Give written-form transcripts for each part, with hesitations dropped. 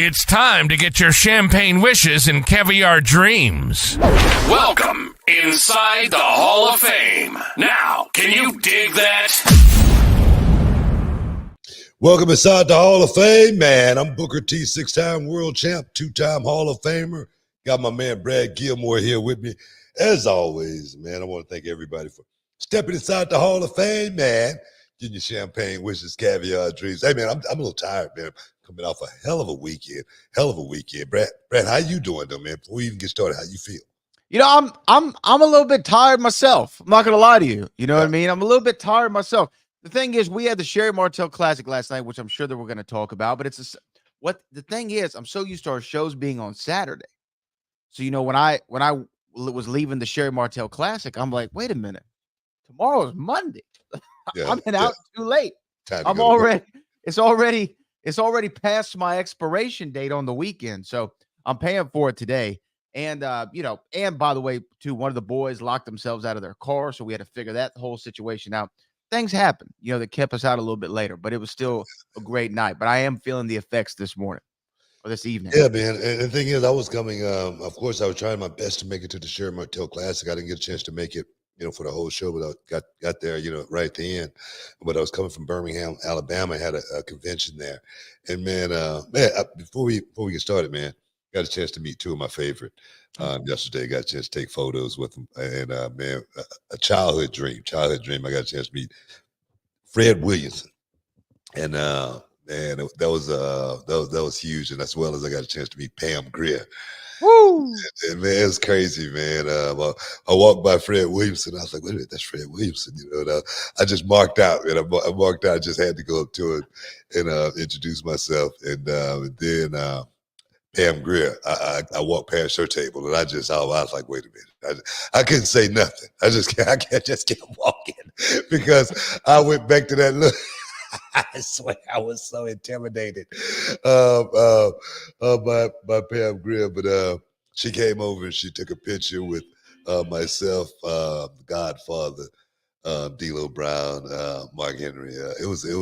It's time to get your champagne wishes and caviar dreams. Welcome inside the Hall of Fame. Now, can you dig that? Welcome inside the Hall of Fame, man. I'm Booker T, 6-time world champ, 2-time Hall of Famer. Got my man Brad Gilmore here with me. As always, man, I want to thank everybody for stepping inside the Hall of Fame, man. Getting your champagne wishes, caviar dreams. Hey, man, I'm a little tired, man. Coming off a hell of a weekend. Brad, how you doing, though, man? Before we even get started, how you feel? You know, I'm a little bit tired myself. I'm not gonna lie to you. You know what I mean? I'm a little bit tired myself. The thing is, we had the Sherri Martel Classic last night, which I'm sure that we're going to talk about. But what the thing is, I'm so used to our shows being on Saturday. So you know, when I was leaving the Sherri Martel Classic, I'm like, wait a minute, tomorrow is Monday. I've been out too late. It's already past my expiration date on the weekend, so I'm paying for it today. And and by the way, too, one of the boys locked themselves out of their car, so we had to figure that whole situation out. Things happen, that kept us out a little bit later, but it was still a great night. But I am feeling the effects this morning or this evening. Yeah, man. And the thing is, I was coming. Of course, I was trying my best to make it to the Sherri Martel Classic. I didn't get a chance to make it, for the whole show, but I got there, right at the end. But I was coming from Birmingham, Alabama. I had a convention there, and before we get started, man, got a chance to meet two of my favorite. Yesterday, got a chance to take photos with them, and a childhood dream. I got a chance to meet Fred Williamson, and man, that was huge, and as well as I got a chance to meet Pam Grier. Woo! And man, it's crazy, man. I walked by Fred Williamson. I was like, wait a minute, that's Fred Williamson. I just marked out, and I marked out. I just had to go up to him and introduce myself, and then Pam Grier. I walked past her table, and I was like, wait a minute. I couldn't say nothing. I just kept walking because I went back to that look. I swear I was so intimidated by Pam Grier, but she came over and she took a picture with myself, the Godfather, D'Lo Brown, Mark Henry. It was an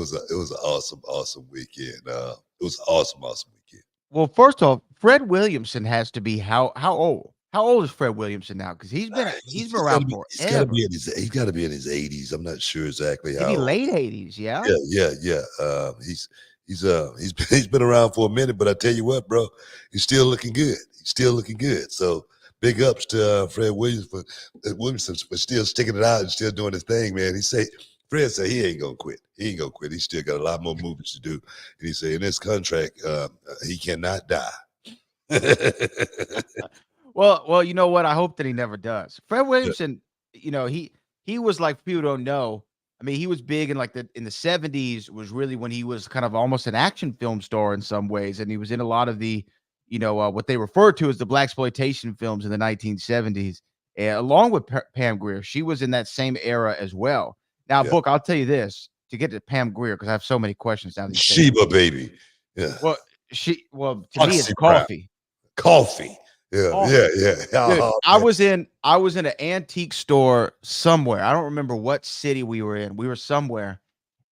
awesome weekend. It was an awesome weekend. Well, first off, Fred Williamson has to be how old? How old is Fred Williamson now? Because he's been around forever. He's got to be in his 80s. I'm not sure exactly how. Maybe late 80s. Yeah. Yeah. He's been around for a minute, but I tell you what, bro, he's still looking good. So big ups to Fred Williamson for still sticking it out and still doing his thing, man. Fred said he ain't gonna quit. He still got a lot more movies to do. And he said in this contract, he cannot die. Well, you know what? I hope that he never does. Fred Williamson, he was like, people don't know. I mean, he was big in in the 70s was really when he was kind of almost an action film star in some ways. And he was in a lot of the, what they refer to as the blaxploitation films in the 1970s, along with Pam Grier. She was in that same era as well. Now, Book, I'll tell you this to get to Pam Grier, because I have so many questions now. Sheba, baby. Yeah. Well, to me, it's coffee. Coffee. Yeah. Dude, I was in an antique store somewhere. I don't remember what city we were in. We were somewhere,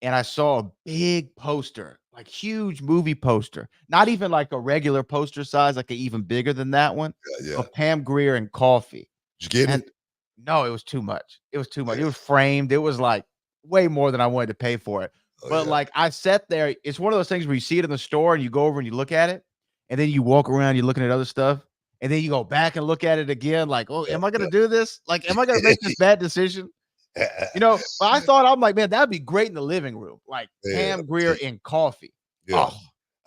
and I saw a big poster, like huge movie poster, not even like a regular poster size, like even bigger than that one. Yeah. Of Pam Grier and coffee. Did you get it? No, it was too much. It was framed. It was like way more than I wanted to pay for it. Like I sat there. It's one of those things where you see it in the store and you go over and you look at it, and then you walk around, you're looking at other stuff. And then you go back and look at it again, like, oh, am I going to do this? Like, am I going to make this bad decision? But I thought, I'm like, man, that'd be great in the living room. Like Pam Grier and coffee. Yeah. Oh.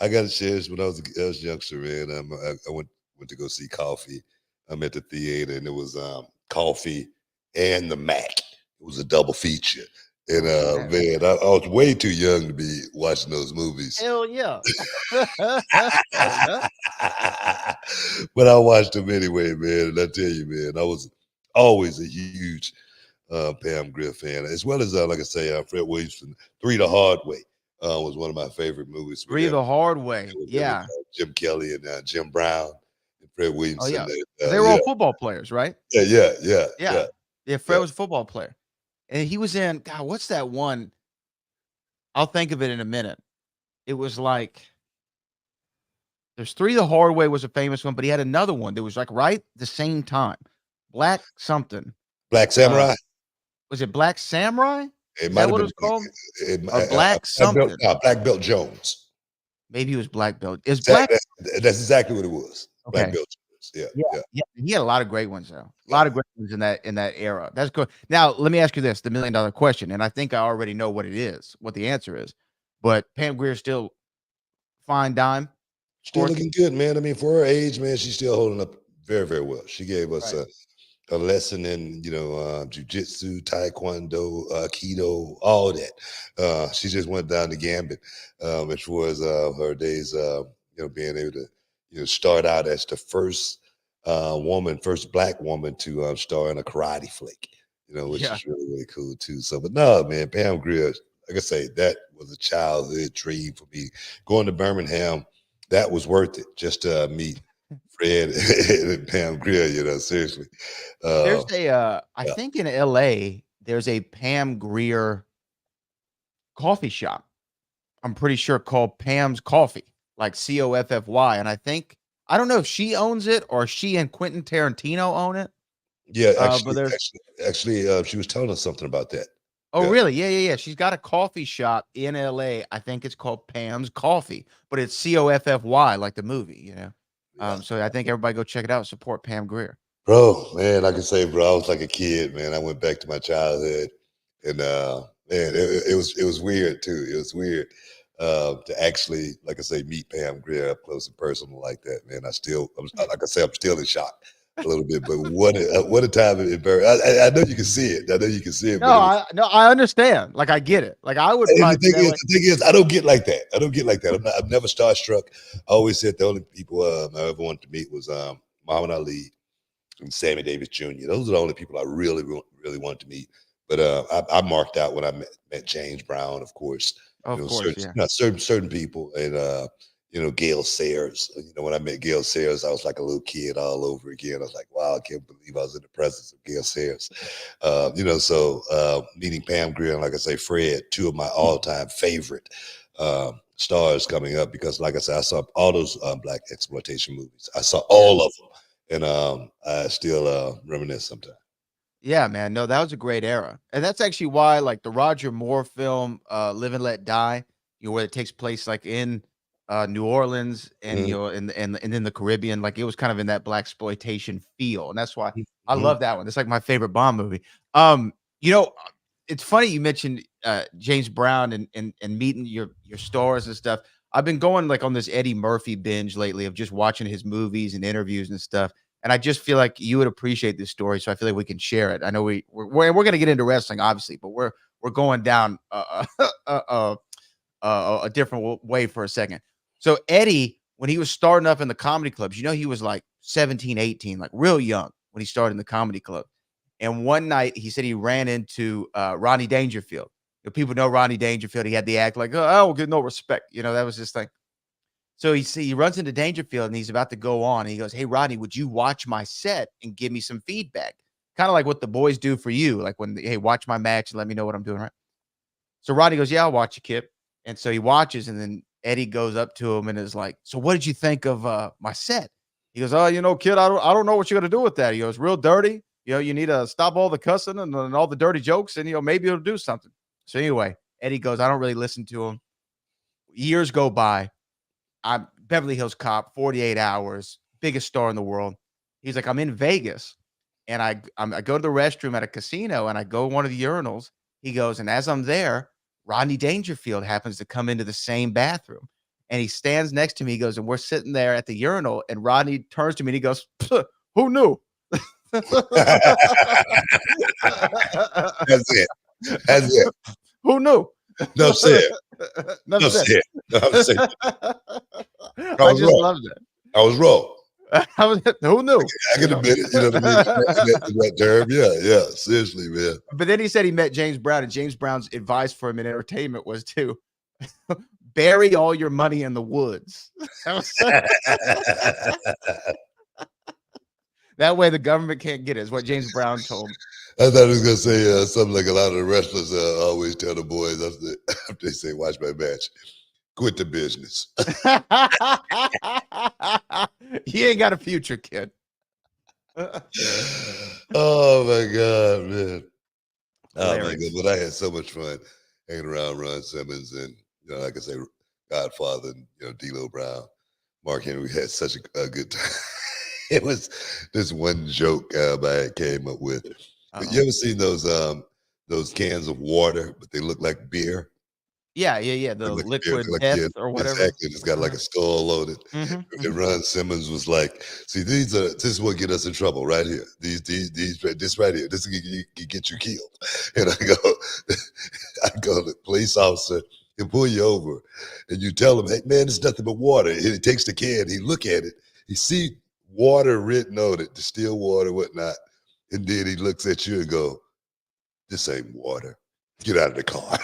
I got a chance when I was a youngster, man. I went to go see Coffee. I'm at the theater, and it was Coffee and the Mac. It was a double feature. And man, I was way too young to be watching those movies. Hell yeah. But I watched them anyway, man. And I tell you, man, I was always a huge Pam Grier fan, as well as, like I say, Fred Williamson. Three the Hard Way was one of my favorite movies. Three the Hard Way, yeah. Jim Kelly and Jim Brown and Fred Williamson. Oh, yeah. They were all football players, right? Yeah. Fred was a football player. And he was in, God, what's that one? I'll think of it in a minute. It was like There's Three the Hard Way was a famous one, but he had another one that was like right the same time. Black something. Black Samurai. Was it Black Samurai? It Is might that have what been it's called? it, Or Black something? Black Belt Jones. Maybe it was Black Belt. Is Black? That's exactly what it was. Okay. Black Belt Jones. Yeah. He had a lot of great ones though. A lot of great ones in that era. That's good. Now let me ask you this: the $1 million question, and I think I already know what it is, what the answer is. But Pam Grier still fine dime. Still looking good, man. I mean, for her age, man, she's still holding up very, very well. She gave us a lesson in, jujitsu, taekwondo, keto, all that. She just went down the gambit as far as her days, being able to, start out as the first first Black woman to star in a karate flick, which is really, really cool too. So, but no, man, Pam Grier, like I say, that was a childhood dream for me. Going to Birmingham, that was worth it just to meet Fred and Pam Grier, seriously. There's I think in LA, there's a Pam Grier coffee shop. I'm pretty sure called Pam's Coffee, like Coffy. And I don't know if she owns it or she and Quentin Tarantino own it. Yeah, but actually, she was telling us something about that. Oh, really? Yeah. She's got a coffee shop in LA. I think it's called Pam's Coffee, but it's Coffy, like the movie, So I think everybody go check it out. Support Pam Grier. Bro, man, I can say, bro, I was like a kid, man. I went back to my childhood, and man, it was weird too. It was weird to actually, like I say, meet Pam Grier up close and personal like that, man. I'm still in shock a little bit, but what a time it buried. I know you can see it. No, I understand. Like I get it. Like I would. The thing is, I don't get like that. I'm never starstruck. I always said the only people I ever wanted to meet was Muhammad Ali and Sammy Davis Jr. Those are the only people I really, really wanted to meet. But I marked out when I met James Brown, of course. Certain people, and Gail Sayers. When I met Gail Sayers, I was like a little kid all over again. I was like, wow, I can't believe I was in the presence of Gail Sayers. So meeting Pam Grier and, like I say, Fred, two of my all-time favorite stars coming up, because, like I said, I saw all those Black exploitation movies. I saw all of them. And I still reminisce sometimes. Yeah, man. No, that was a great era. And that's actually why, like the Roger Moore film, Live and Let Die, where it takes place like in New Orleans and and in the Caribbean, like it was kind of in that Black exploitation feel. And that's why I love that one. It's like my favorite Bond movie. It's funny you mentioned James Brown and meeting your stars and stuff. I've been going like on this Eddie Murphy binge lately of just watching his movies and interviews and stuff. And I just feel like you would appreciate this story. So I feel like we can share it. I know we're going to get into wrestling, obviously, but we're going down a different way for a second. So Eddie, when he was starting up in the comedy clubs, he was like 17, 18, like real young when he started in the comedy club. And one night he said he ran into Rodney Dangerfield. People know Rodney Dangerfield. He had the act like, oh, I don't get no respect. That was his thing. So he runs into Dangerfield and he's about to go on. And he goes, hey, Rodney, would you watch my set and give me some feedback? Kind of like what the boys do for you. Like hey, watch my match and let me know what I'm doing, right? So Rodney goes, yeah, I'll watch you, Kip. And so he watches, and then Eddie goes up to him and is like, so what did you think of my set? He goes, oh, kid, I don't know what you're going to do with that. He goes, real dirty. You need to stop all the cussing and all the dirty jokes, and, maybe it'll do something. So anyway, Eddie goes, I don't really listen to him. Years go by. I'm Beverly Hills Cop, 48 Hours, biggest star in the world. He's like, I'm in Vegas, and I go to the restroom at a casino, and I go to one of the urinals. He goes, and as I'm there, Rodney Dangerfield happens to come into the same bathroom, and he stands next to me. He goes, and we're sitting there at the urinal, and Rodney turns to me and he goes, who knew? That's it. Who knew? No said. No said. I just loved it. I was wrong. Who knew? I can admit it. You know what I mean? That term. Yeah. Seriously, man. But then he said he met James Brown, and James Brown's advice for him in entertainment was to bury all your money in the woods. That way the government can't get it, is what James Brown told him. I thought he was going to say something like a lot of the wrestlers always tell the boys after they say, watch my match. quit the business. You ain't got a future, kid. Oh my God, man. Oh my God. Hilarious. But I had so much fun hanging around Ron Simmons and, like I say, Godfather and, D'Lo Brown, Mark Henry. We had such a good time. It was this one joke I came up with. But you ever seen those cans of water, but they look like beer? Yeah. The Like a beer, liquid like death yeah, or whatever. exactly. It's got like a skull on it. And Ron Simmons was like, "See, this is what get us in trouble right here. These this right here. This can get you killed." And I go, the police officer can pull you over, and you tell him, "Hey, man, it's nothing but water." And he takes the can, he look at it, he see water written on it, distilled water, whatnot, and then he looks at you and go, "This ain't water. Get out of the car."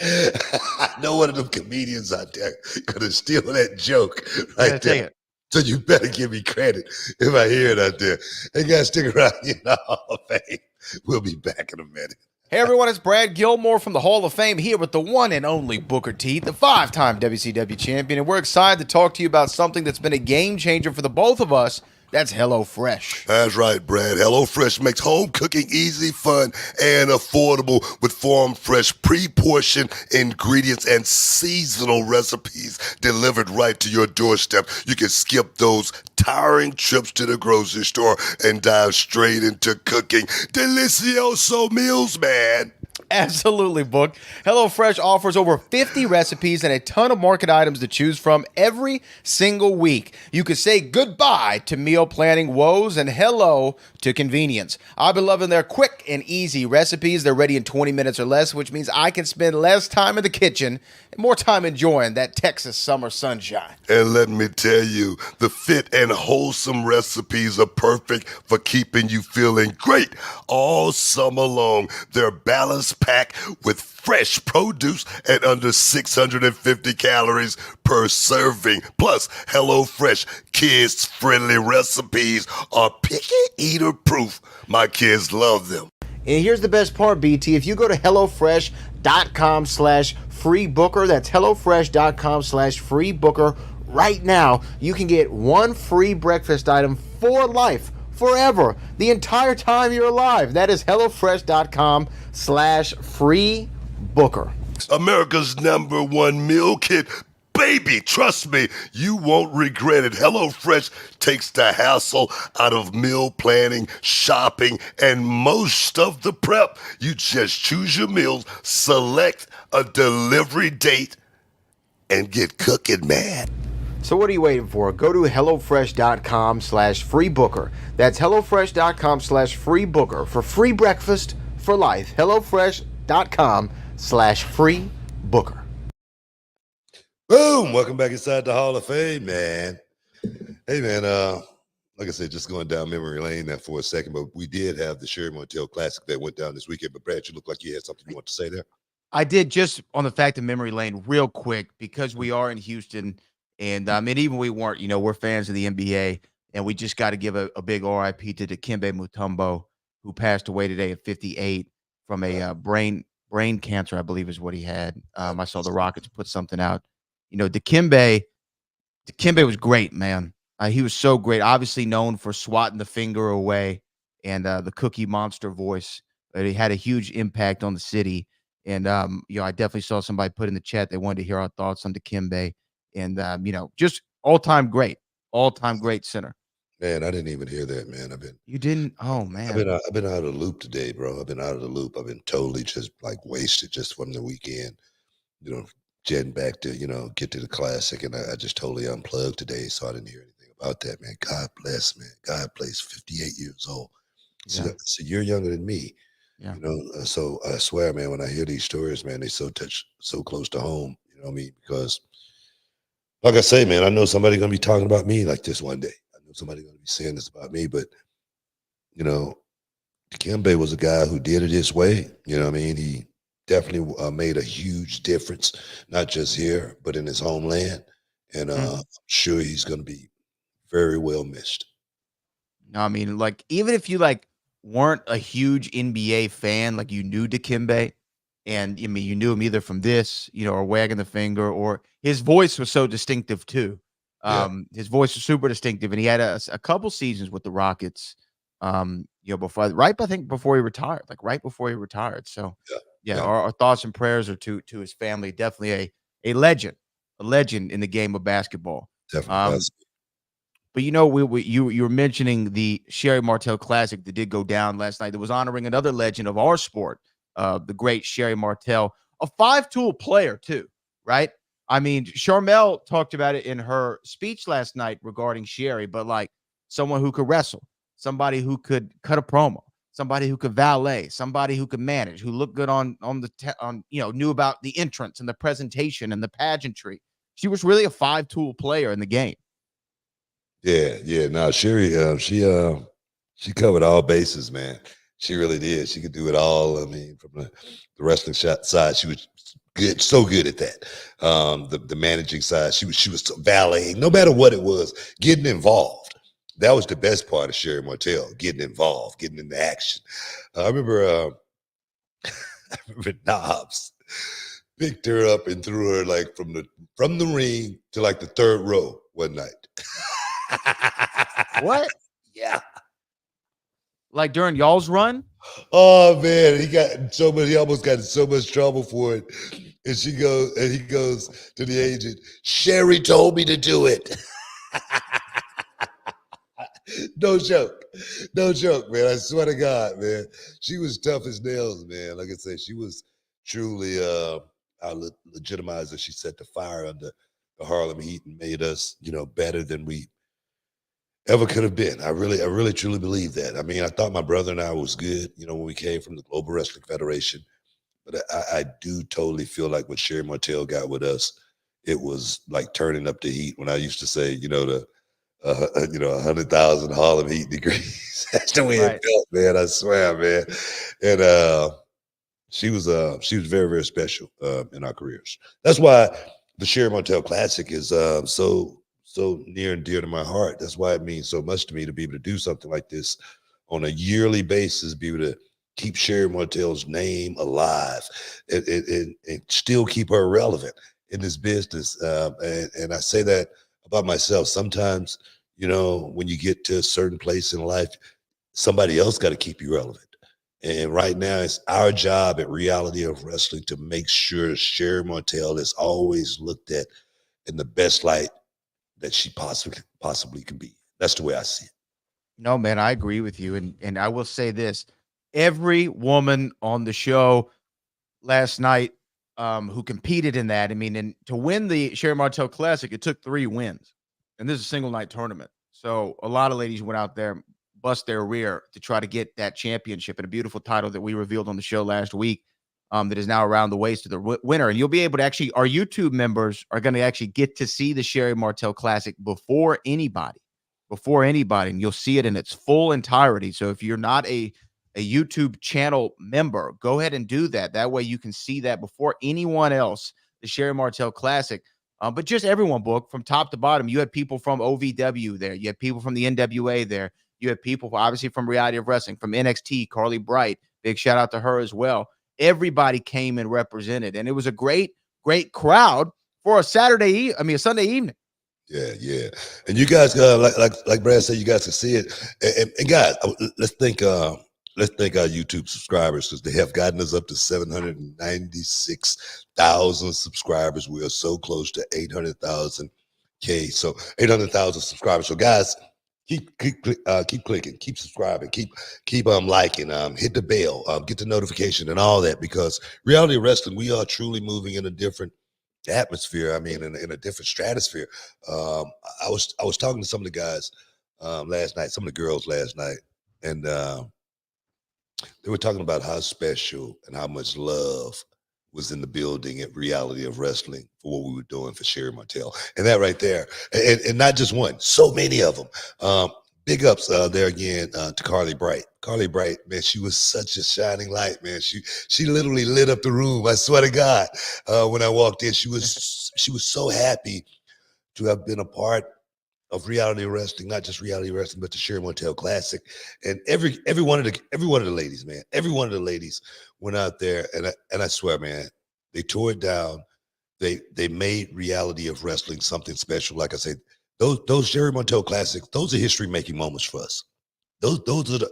I know one of them comedians out there gonna steal that joke right Take there. it. So you better give me credit if I hear it out there. Hey guys, stick around in the Hall of Fame. We'll be back in a minute. Hey everyone, it's Brad Gilmore from the Hall of Fame here with the one and only Booker T, the 5-time WCW champion, and we're excited to talk to you about something that's been a game changer for the both of us. That's HelloFresh. That's right, Brad. HelloFresh makes home cooking easy, fun, and affordable with farm fresh, pre-portioned ingredients and seasonal recipes delivered right to your doorstep. You can skip those tiring trips to the grocery store and dive straight into cooking delicioso meals, man. Absolutely, Book. HelloFresh offers over 50 recipes and a ton of market items to choose from every single week. You can say goodbye to meal planning woes and hello to convenience. I've been loving their quick and easy recipes. They're ready in 20 minutes or less, which means I can spend less time in the kitchen and more time enjoying that Texas summer sunshine. And let me tell you, the fit and wholesome recipes are perfect for keeping you feeling great all summer long. They're balanced pack with fresh produce at under 650 calories per serving. Plus, HelloFresh kids-friendly recipes are picky eater proof. My kids love them. And here's the best part, BT. If you go to HelloFresh.com/freebooker, that's HelloFresh.com/freebooker right now, you can get one free breakfast item for life. Forever, the entire time you're alive. That is HelloFresh.com/freebooker. America's #1 meal kit. Baby, trust me, you won't regret it. HelloFresh takes the hassle out of meal planning, shopping, and most of the prep. You just choose your meals, select a delivery date, and get cooking, man. So what are you waiting for? Go to HelloFresh.com/freebooker. That's HelloFresh.com/freebooker for free breakfast for life. HelloFresh.com/freebooker. Boom! Welcome back inside the Hall of Fame, man. Hey, man, like I said, just going down memory lane there for a second, but we did have the Sherri Martel Classic that went down this weekend. But Brad, you look like you had something you want to say there. I did, just on the fact of memory lane real quick, because we are in Houston and even we weren't, we're fans of the NBA, and we just got to give a big RIP to Dikembe Mutombo, who passed away today at 58 from a brain cancer, I believe is what he had. I saw the Rockets put something out. Dikembe was great, man. He was so great, obviously known for swatting the finger away and the Cookie Monster voice. But he had a huge impact on the city. And, I definitely saw somebody put in the chat, they wanted to hear our thoughts on Dikembe. And, just all-time great center. Man, I didn't even hear that, man. You didn't? Oh, man. I've been out of the loop today, bro. I've been out of the loop. I've been totally just like wasted just from the weekend, jetting back to, get to the Classic. And I just totally unplugged today. So I didn't hear anything about that, man. God bless, man. God bless. 58 years old. So, Yeah. so you're younger than me. Yeah. So I swear, man, when I hear these stories, man, they so close to home, you know what I mean? Because like I say, man, I know somebody's gonna be talking about me like this one day. I know somebody's gonna be saying this about me, but Dikembe was a guy who did it his way. You know what I mean? He definitely made a huge difference, not just here, but in his homeland. And I'm sure he's gonna be very well missed. No, I mean, like, even if you weren't a huge NBA fan, like you knew Dikembe And I mean, you knew him either from this, or wagging the finger, or his voice was so distinctive too. Yeah. His voice was super distinctive, and he had a couple seasons with the Rockets. Before I think before he retired, like right before he retired. So, Yeah. yeah, Yeah. our thoughts and prayers are to his family. Definitely a legend in the game of basketball. Definitely. But you were mentioning the Sherri Martel Classic that did go down last night. That was honoring another legend of our sport, the great Sherri Martel, a 5-tool player too, right? I mean, Charmel talked about it in her speech last night regarding Sherri, but like someone who could wrestle, somebody who could cut a promo, somebody who could valet, somebody who could manage, who looked good on knew about the entrance and the presentation and the pageantry. She was really a 5-tool player in the game. Yeah. No, Sherri, she covered all bases, man. She really did. She could do it all. I mean, from the wrestling side, she was good, so good at that. The managing side, she was valeting, no matter what it was, getting involved. That was the best part of Sherri Martel, getting involved, getting into action. I remember Knobs picked her up and threw her like from the ring to like the third row one night. What? Yeah. Like during y'all's run? Oh man, he almost got in so much trouble for it. And he goes to the agent, Sherri told me to do it. No joke. No joke, man. I swear to God, man. She was tough as nails, man. Like I said, she was truly our legitimizer. She set the fire under the Harlem Heat and made us, better than we ever could have been. I really truly believe that. I mean, I thought my brother and I was good, when we came from the Global Wrestling Federation. But I do totally feel like what Sherri Martel got with us, it was like turning up the heat. When I used to say, the 100,000 Harlem Heat degrees. That's the way Right. it felt, man. I swear, man. And she was very, very special in our careers. That's why the Sherri Martel Classic is so near and dear to my heart. That's why it means so much to me to be able to do something like this on a yearly basis, be able to keep Sherri Martel's name alive and still keep her relevant in this business. And I say that about myself. Sometimes, when you get to a certain place in life, somebody else got to keep you relevant. And right now, it's our job at Reality of Wrestling to make sure Sherri Martel is always looked at in the best light that she possibly can be. That's the way I see it. No, man, I agree with you. And I will say this. Every woman on the show last night who competed in that, I mean, and to win the Sherri Martel Classic, it took 3 wins. And this is a single night tournament. So a lot of ladies went out there, bust their rear to try to get that championship and a beautiful title that we revealed on the show last week that is now around the waist of the winner. And you'll be able to actually, our YouTube members are going to actually get to see the Sherri Martel Classic before anybody. And you'll see it in its full entirety. So if you're not a YouTube channel member, go ahead and do that. That way you can see that before anyone else, the Sherri Martel Classic. But just everyone, Book, from top to bottom. You had people from OVW there. You had people from the NWA there. You had people, obviously, from Reality of Wrestling, from NXT, Carly Bright. Big shout out to her as well. Everybody came and represented. And it was a great, great crowd for a Sunday evening. Yeah. And you guys, like Brad said, you guys can see it. And guys, let's thank our YouTube subscribers, because they have gotten us up to 796,000 subscribers. We are so close to 800,000 K. So 800,000 subscribers. So guys, keep clicking, keep subscribing, keep liking, hit the bell, get the notification and all that, because Reality of Wrestling, we are truly moving in a different atmosphere. I mean, in a different stratosphere. I was talking to some of the guys last night, some of the girls last night, and they were talking about how special and how much love was in the building at Reality of Wrestling for what we were doing for Sherri Martel. And that right there, and not just one, so many of them. Big ups there again to Carly Bright. Carly Bright, man, she was such a shining light, man. She literally lit up the room. I swear to God, when I walked in, she was so happy to have been a part of reality wrestling, not just reality wrestling, but the Sherri Martel Classic. And every one of the ladies, man, every one of the ladies went out there, and I swear, man, they tore it down. They made reality of wrestling something special. Like I said, those Sherri Martel Classics, those are history making moments for us. Those are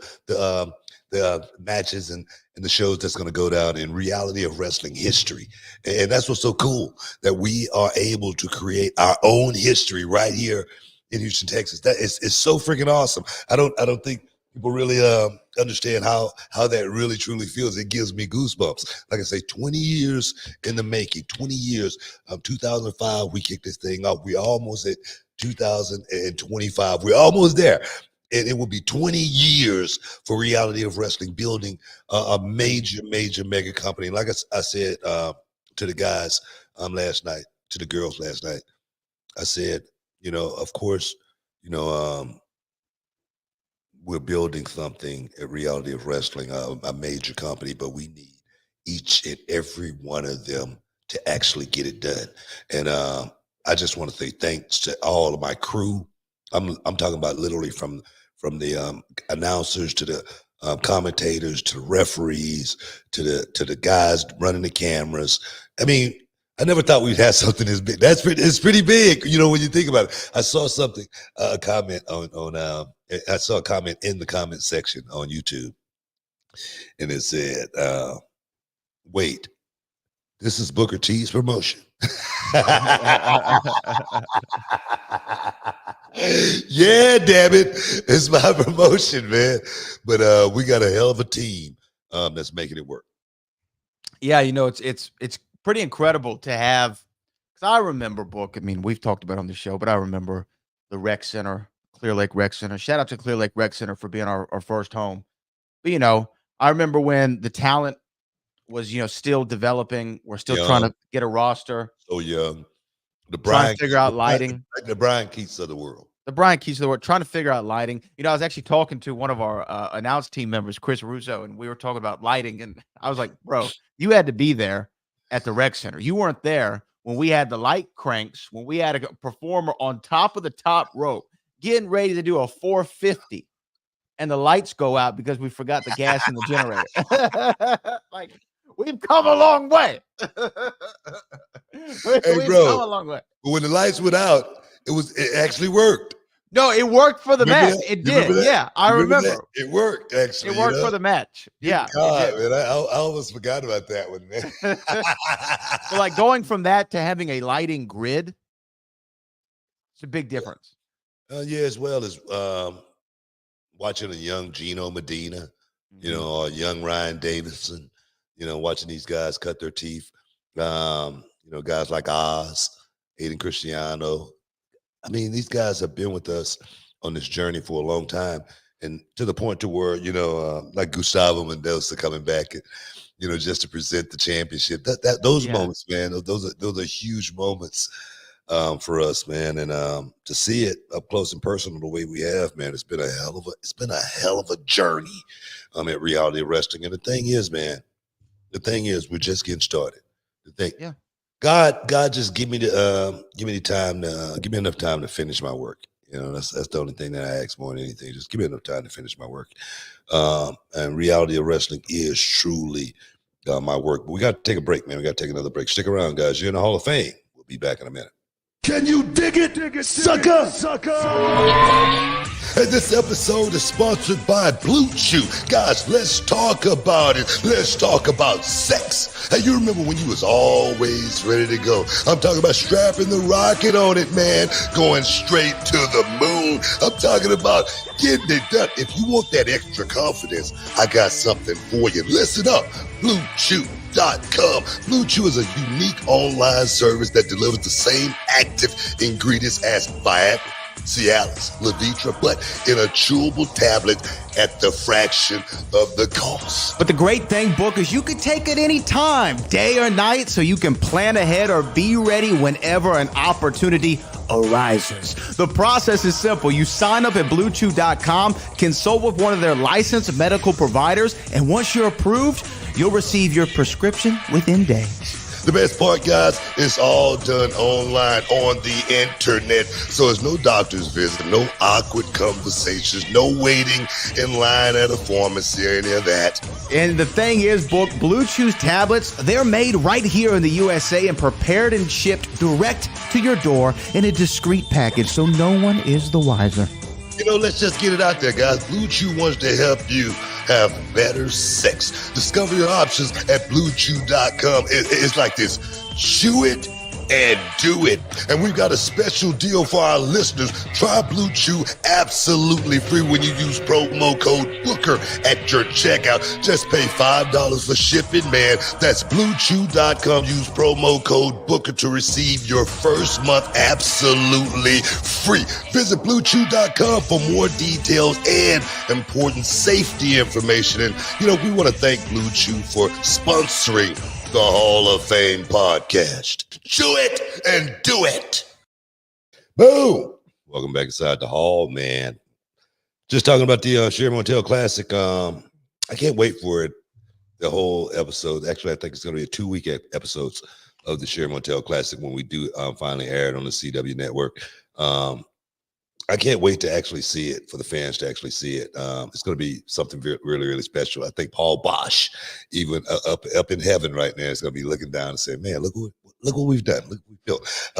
the matches and the shows that's going to go down in reality of wrestling history. And that's what's so cool, that we are able to create our own history right here in Houston, Texas. That is so freaking awesome. I don't think people really understand how that really truly feels. It gives me goosebumps. Like I say, 20 years in the making, 20 years. 2005, we kicked this thing off. We're almost at 2025. We're almost there. And it will be 20 years for reality of wrestling, building a major mega company. Like I said to the guys last night, to the girls last night, I said, of course, we're building something at Reality of Wrestling, a major company, but we need each and every one of them to actually get it done. And I just want to say thanks to all of my crew. I'm talking about literally from the announcers to the commentators to the referees to the guys running the cameras. I mean, I never thought we'd have something as big. It's pretty big, when you think about it. I saw something, a comment I saw a comment in the comment section on YouTube, and it said, "Wait, this is Booker T's promotion." Yeah, damn it, it's my promotion, man. But we got a hell of a team that's making it work. Yeah, it's pretty incredible to have, because I remember, Book, I mean, we've talked about it on the show, but I remember the rec center, Clear Lake Rec Center. Shout out to Clear Lake Rec Center for being our first home. But, I remember when the talent was, still developing. We're still trying to get a roster. So young. Trying to figure out lighting. Like the Brian Keats of the world. The Brian Keats of the world, trying to figure out lighting. I was actually talking to one of our announced team members, Chris Russo, and we were talking about lighting. And I was like, bro, you had to be there at the rec center. You weren't there when we had the light cranks, when we had a performer on top of the top rope getting ready to do a 450, and the lights go out because we forgot the gas in the generator. Like, we've come a long way. Hey, bro, come a long way. But when the lights went out, it actually worked. No, it worked for the match. It did. Yeah, I remember. It worked, actually. It worked for the match. Yeah. God, man, I almost forgot about that one, man. So, like, going from that to having a lighting grid, it's a big difference. Yeah, as well as watching a young Gino Medina, or young Ryan Davison, watching these guys cut their teeth. Guys like Oz, Aiden Cristiano. I mean, these guys have been with us on this journey for a long time, and to the point to where, like Gustavo Mendoza coming back, just to present the championship. Those moments, man, those are huge moments for us, man. And to see it up close and personal the way we have, man, it's been a hell of a journey at Reality Wrestling. And the thing is, we're just getting started. God just give me enough time to finish my work. That's the only thing that I ask more than anything. Just give me enough time to finish my work. And Reality of Wrestling is truly my work. But we got to take a break, man. We got to take another break. Stick around, guys. You're in the Hall of Fame. We'll be back in a minute. Can you dig it, sucker? And this episode is sponsored by Blue Chew. Guys, let's talk about it. Let's talk about sex. Hey, you remember when you was always ready to go? I'm talking about strapping the rocket on it, man. Going straight to the moon. I'm talking about getting it done. If you want that extra confidence, I got something for you. Listen up. BlueChew.com. Blue Chew is a unique online service that delivers the same active ingredients as Viagra, Cialis, Levitra, but in a chewable tablet at the fraction of the cost. But the great thing, Book, is you can take it any time, day or night, so you can plan ahead or be ready whenever an opportunity arises. The process is simple. You sign up at BlueChew.com, consult with one of their licensed medical providers, and once you're approved, you'll receive your prescription within days. The best part, guys, it's all done online on the internet. So there's no doctor's visit, no awkward conversations, no waiting in line at a pharmacy or any of that. And the thing is, Book, Blue Chew's tablets, they're made right here in the USA and prepared and shipped direct to your door in a discreet package, so no one is the wiser. Let's just get it out there, guys. Blue Chew wants to help you have better sex. Discover your options at BlueChew.com. It's like this. Chew it and do it. And we've got a special deal for our listeners. Try Blue Chew absolutely free when you use promo code Booker at your checkout. Just pay $5 for shipping, man. That's BlueChew.com. Use promo code Booker to receive your first month absolutely free. Visit BlueChew.com for more details and important safety information. And, we want to thank Blue Chew for sponsoring the Hall of Fame podcast. Chew it and do it. Boom. Welcome back inside the hall, man. Just talking about the Sherri Martel Classic. I can't wait for it. The whole episode. Actually, I think it's going to be a 2-week episodes of the Sherri Martel Classic when we do finally air it on the CW network. I can't wait to actually see it, for the fans to actually see it. It's going to be something really, really special. I think Paul Bosch, even up in heaven right now, is going to be looking down and saying, man, look what we've done. Look what we built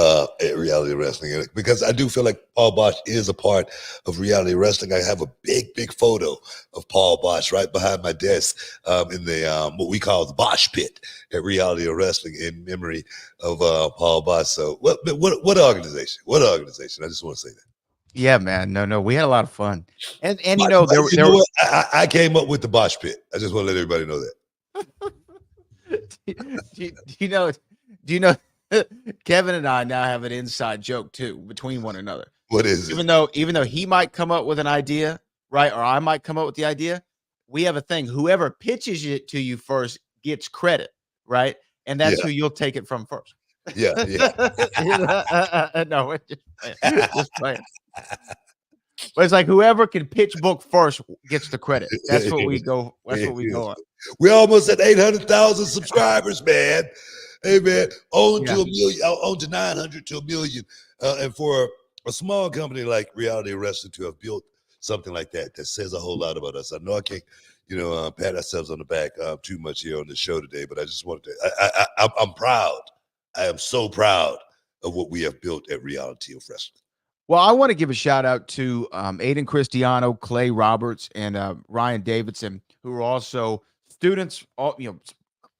at reality wrestling. Because I do feel like Paul Bosch is a part of reality wrestling. I have a big photo of Paul Bosch right behind my desk in the what we call the Bosch pit at reality wrestling in memory of Paul Bosch. So what organization? What organization? I just want to say that. Yeah, man. No, we had a lot of fun. And I came up with the Bosch pit. I just want to let everybody know that. do you know Kevin and I now have an inside joke too between one another. What is it? Even though he might come up with an idea, right? Or I might come up with the idea, we have a thing. Whoever pitches it to you first gets credit, right? And that's who you'll take it from first. Yeah. No, just playing. But it's like whoever can pitch book first gets the credit. That's what we go. That's what we go on. We're almost at 800,000 subscribers, man. Hey, man, on to a million, on to 900 to a million. And for a small company like Reality Wrestling to have built something like that says a whole lot about us. I know I can't, pat ourselves on the back too much here on the show today, but I just wanted to. I'm proud. I am so proud of what we have built at Reality of Wrestling. Well, I want to give a shout out to Aiden Cristiano, Clay Roberts, and Ryan Davidson, who are also students.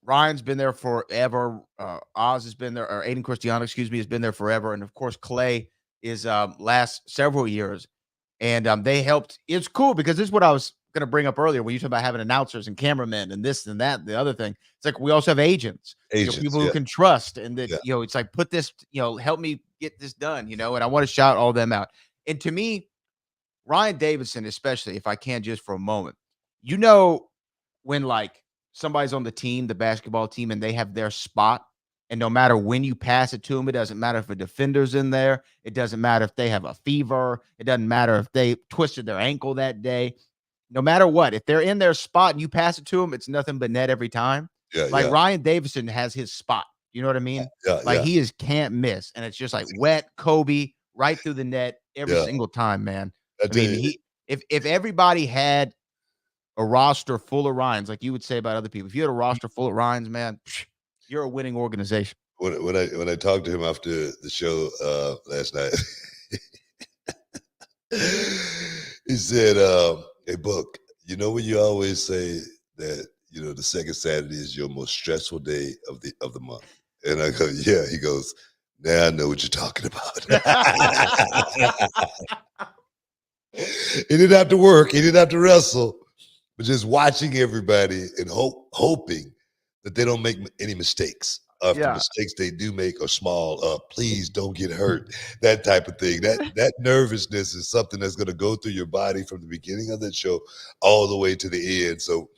Ryan's been there forever. Oz has been there, or Aiden Cristiano, has been there forever. And of course, Clay is last several years. And they helped. It's cool because this is what I was going to bring up earlier when you talk about having announcers and cameramen and this and that, the other thing. It's like we also have agents people who can trust, and that it's like, put this, help me get this done, and I want to shout all them out. And to me, Ryan Davidson, especially, if I can just for a moment, when like somebody's on the team, the basketball team, and they have their spot, and no matter when you pass it to them, it doesn't matter if a defender's in there, it doesn't matter if they have a fever, it doesn't matter if they twisted their ankle that day. No matter what, if they're in their spot and you pass it to them, it's nothing but net every time. Ryan Davidson has his spot. You know what I mean? He can't miss. And it's just like wet Kobe right through the net every single time, man. If everybody had a roster full of Ryans, like you would say about other people, if you had a roster full of Ryans, man, you're a winning organization. When I talked to him after the show last night, he said, hey, Book, when you always say that, the second Saturday is your most stressful day of the month. And I go, yeah. He goes, now I know what you're talking about. He didn't have to work. He didn't have to wrestle. But just watching everybody and hoping that they don't make any mistakes. The mistakes they do make are small. Please don't get hurt. That type of thing. That nervousness is something that's going to go through your body from the beginning of the show all the way to the end. So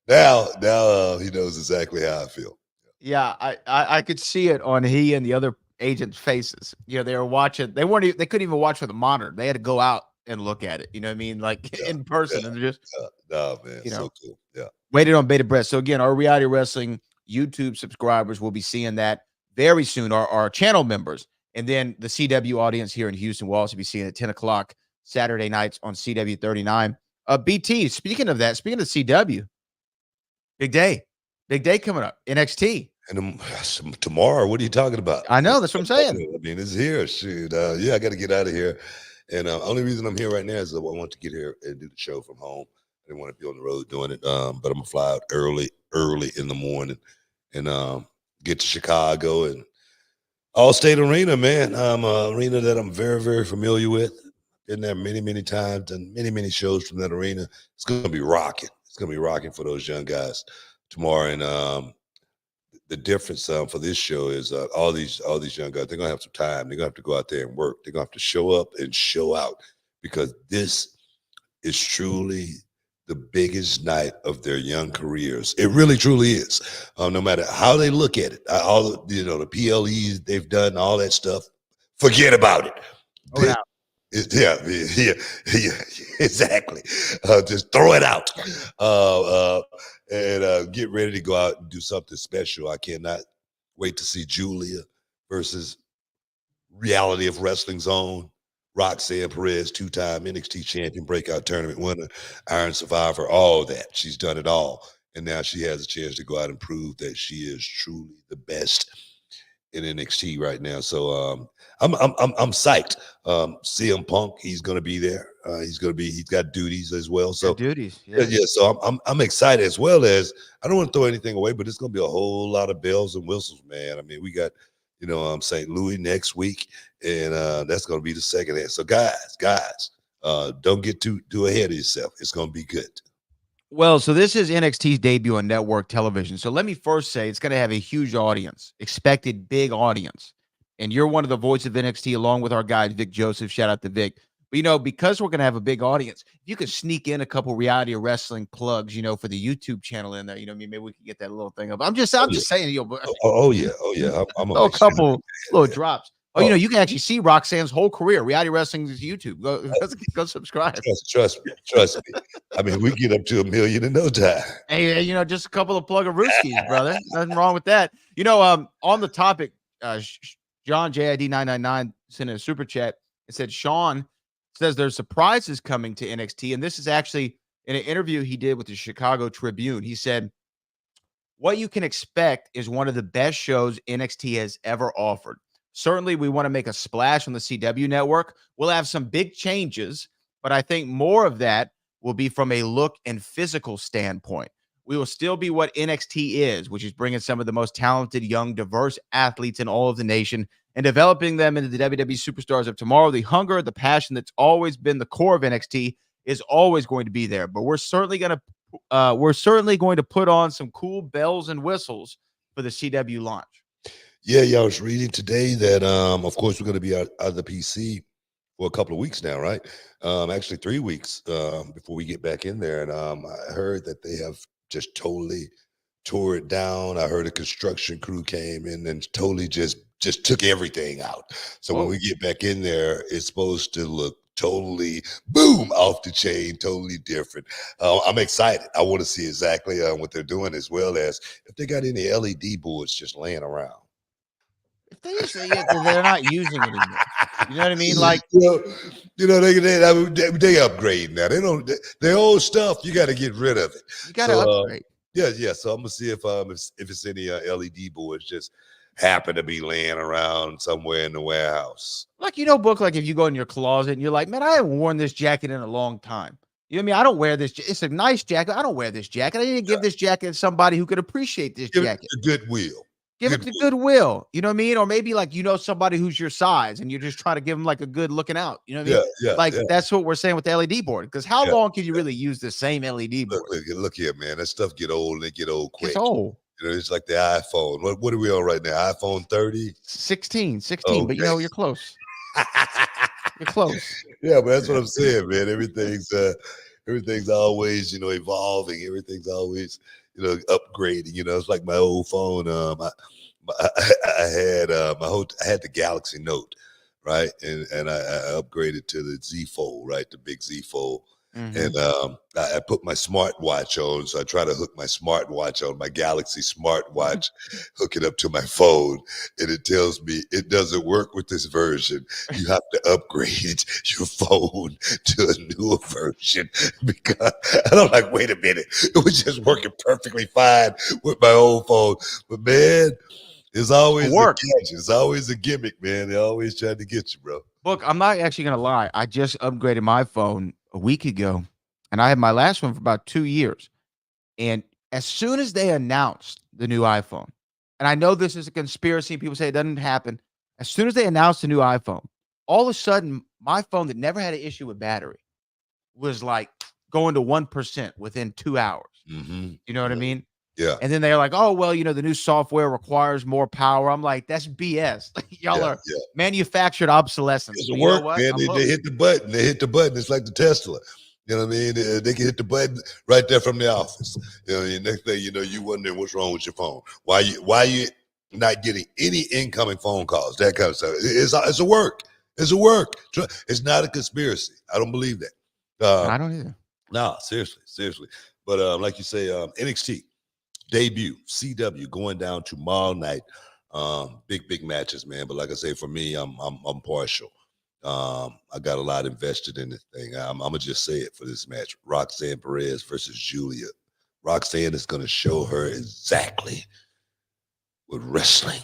now he knows exactly how I feel. Yeah, I could see it on he and the other agents' faces. They were watching. They couldn't even watch with a monitor. They had to go out and look at it. You know what I mean? Like in person, and just no, man, so cool. Yeah, waited on bated breath. So again, our Reality Wrestling YouTube subscribers will be seeing that very soon, our channel members. And then the CW audience here in Houston will also be seeing it at 10 o'clock Saturday nights on CW 39. BT, speaking of that, speaking of CW, big day coming up. NXT. And tomorrow, what are you talking about? I know, that's what I'm saying. I mean, it's here. Shoot, yeah, I got to get out of here. And only reason I'm here right now is that I want to get here and do the show from home. I didn't want to be on the road doing it, but I'm gonna fly out early in the morning, and get to Chicago and Allstate Arena, man. Arena that I'm very, very familiar with. Been there many times and many shows from that arena. It's gonna be rocking. It's gonna be rocking for those young guys tomorrow. And the difference for this show is all these young guys, they're gonna have some time. They're gonna have to go out there and work. They're gonna have to show up and show out, because this is truly the biggest night of their young careers. It really truly is. No matter how they look at it, all the PLEs they've done, all that stuff, forget about it. Yeah, exactly. Just throw it out, and get ready to go out and do something special. I cannot wait to see Julia versus Reality of Wrestling's own Roxanne Perez, two-time NXT champion, breakout tournament winner, Iron Survivor, all that. She's done it all, and now she has a chance to go out and prove that she is truly the best in NXT right now. So I'm psyched. CM Punk, he's going to be there. He's got duties as well. So duties, yeah. So I'm excited, as well as, I don't want to throw anything away, but it's going to be a whole lot of bells and whistles, man. I mean, we got St. Louis next week, and that's going to be the second half. So guys, don't get too ahead of yourself. It's going to be good. Well, so this is NXT's debut on network television. So let me first say it's going to have a huge audience, expected big audience. And you're one of the voices of NXT, along with our guy, Vic Joseph. Shout out to Vic. But, because we're going to have a big audience, if you could sneak in a couple reality wrestling plugs, for the YouTube channel in there, maybe we can get that little thing up. I'm just saying, Oh yeah. I'm a couple little drops. You can actually see Roxanne's whole career. Reality Wrestling's YouTube. Go subscribe. Trust me. I mean, we get up to 1 million in no time. Hey, just a couple of plug-a-rooskies, brother. Nothing wrong with that. On the topic, John JID 999 sent in a super chat. It said Sean says there's surprises coming to NXT, and this is actually in an interview he did with the Chicago Tribune. He said, "What you can expect is one of the best shows NXT has ever offered. Certainly, we want to make a splash on the CW network. We'll have some big changes, but I think more of that will be from a look and physical standpoint. We will still be what NXT is, which is bringing some of the most talented, young, diverse athletes in all of the nation and developing them into the WWE superstars of tomorrow. The hunger, the passion that's always been the core of NXT is always going to be there. But we're certainly going to put on some cool bells and whistles for the CW launch." Yeah, I was reading today that, of course, we're going to be out of the PC for a couple of weeks now, right? Actually 3 weeks before we get back in there. And I heard that they have just totally tore it down. I heard a construction crew came in and totally just took everything out. So when we get back in there, it's supposed to look totally boom, off the chain, totally different. I'm excited. I want to see exactly what they're doing, as well as if they got any LED boards just laying around. If they just say they're not using it anymore. You know what I mean? Like, they upgrade now. They don't, their old stuff, you got to get rid of it. You got to upgrade. Yeah. So I'm gonna see if it's any LED boards just happen to be laying around somewhere in the warehouse. Like, Book, like if you go in your closet and you're like, man, I haven't worn this jacket in a long time. You know what I mean? I don't wear this. It's a nice jacket. I don't wear this jacket. I need to give this jacket to somebody who could appreciate this jacket. It goodwill. Give it to Goodwill. You know what I mean? Or maybe like, somebody who's your size and you're just trying to give them like a good looking out. You know what I mean? Yeah. Like that's what we're saying with the LED board. Because how long can you really use the same LED board? Look here, man. That stuff get old and it get old quick. It's old. It's like the iPhone. What are we on right now? iPhone 30? 16, but you're close. You're close. Yeah, but that's what I'm saying, man. Everything's always, evolving. Everything's always, upgrading. It's like my old phone. I had the Galaxy Note, right? And I upgraded to the Z Fold, right? The big Z Fold. And I put my smartwatch on. So I try to hook my smartwatch on, my Galaxy smartwatch, hook it up to my phone. And it tells me it doesn't work with this version. You have to upgrade your phone to a newer version. Because and I'm like, wait a minute. It was just working perfectly fine with my old phone. But man, it's always a catch. It's always a gimmick, man. They're always trying to get you, bro. Look, I'm not actually gonna lie. I just upgraded my phone a week ago, and I had my last one for about 2 years. And as soon as they announced the new iPhone, and I know this is a conspiracy, people say it doesn't happen. As soon as they announced the new iPhone, all of a sudden, my phone that never had an issue with battery was like going to 1% within 2 hours. You know what I mean? Yeah. And then they're like, oh, well, the new software requires more power. I'm like, that's BS. Y'all are manufactured obsolescence. It's work, man. They hit the button. They hit the button. It's like the Tesla. You know what I mean? They can hit the button right there from the office. You know what I mean? Next thing you know, you wondering what's wrong with your phone. Why you not getting any incoming phone calls? That kind of stuff. It's a work. It's a work. It's not a conspiracy. I don't believe that. I don't either. No, seriously. But like you say, NXT debut, CW going down tomorrow night. Big matches, man. But like I say, for me, I'm partial. I got a lot invested in this thing. I'm gonna just say it for this match: Roxanne Perez versus Julia. Roxanne is gonna show her exactly what wrestling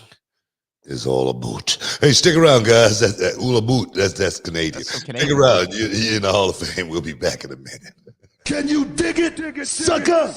is all about. Hey, stick around, guys. That Ula Boot, that's Canadian. Stick around. You're in the Hall of Fame. We'll be back in a minute. Can you dig it, sucker?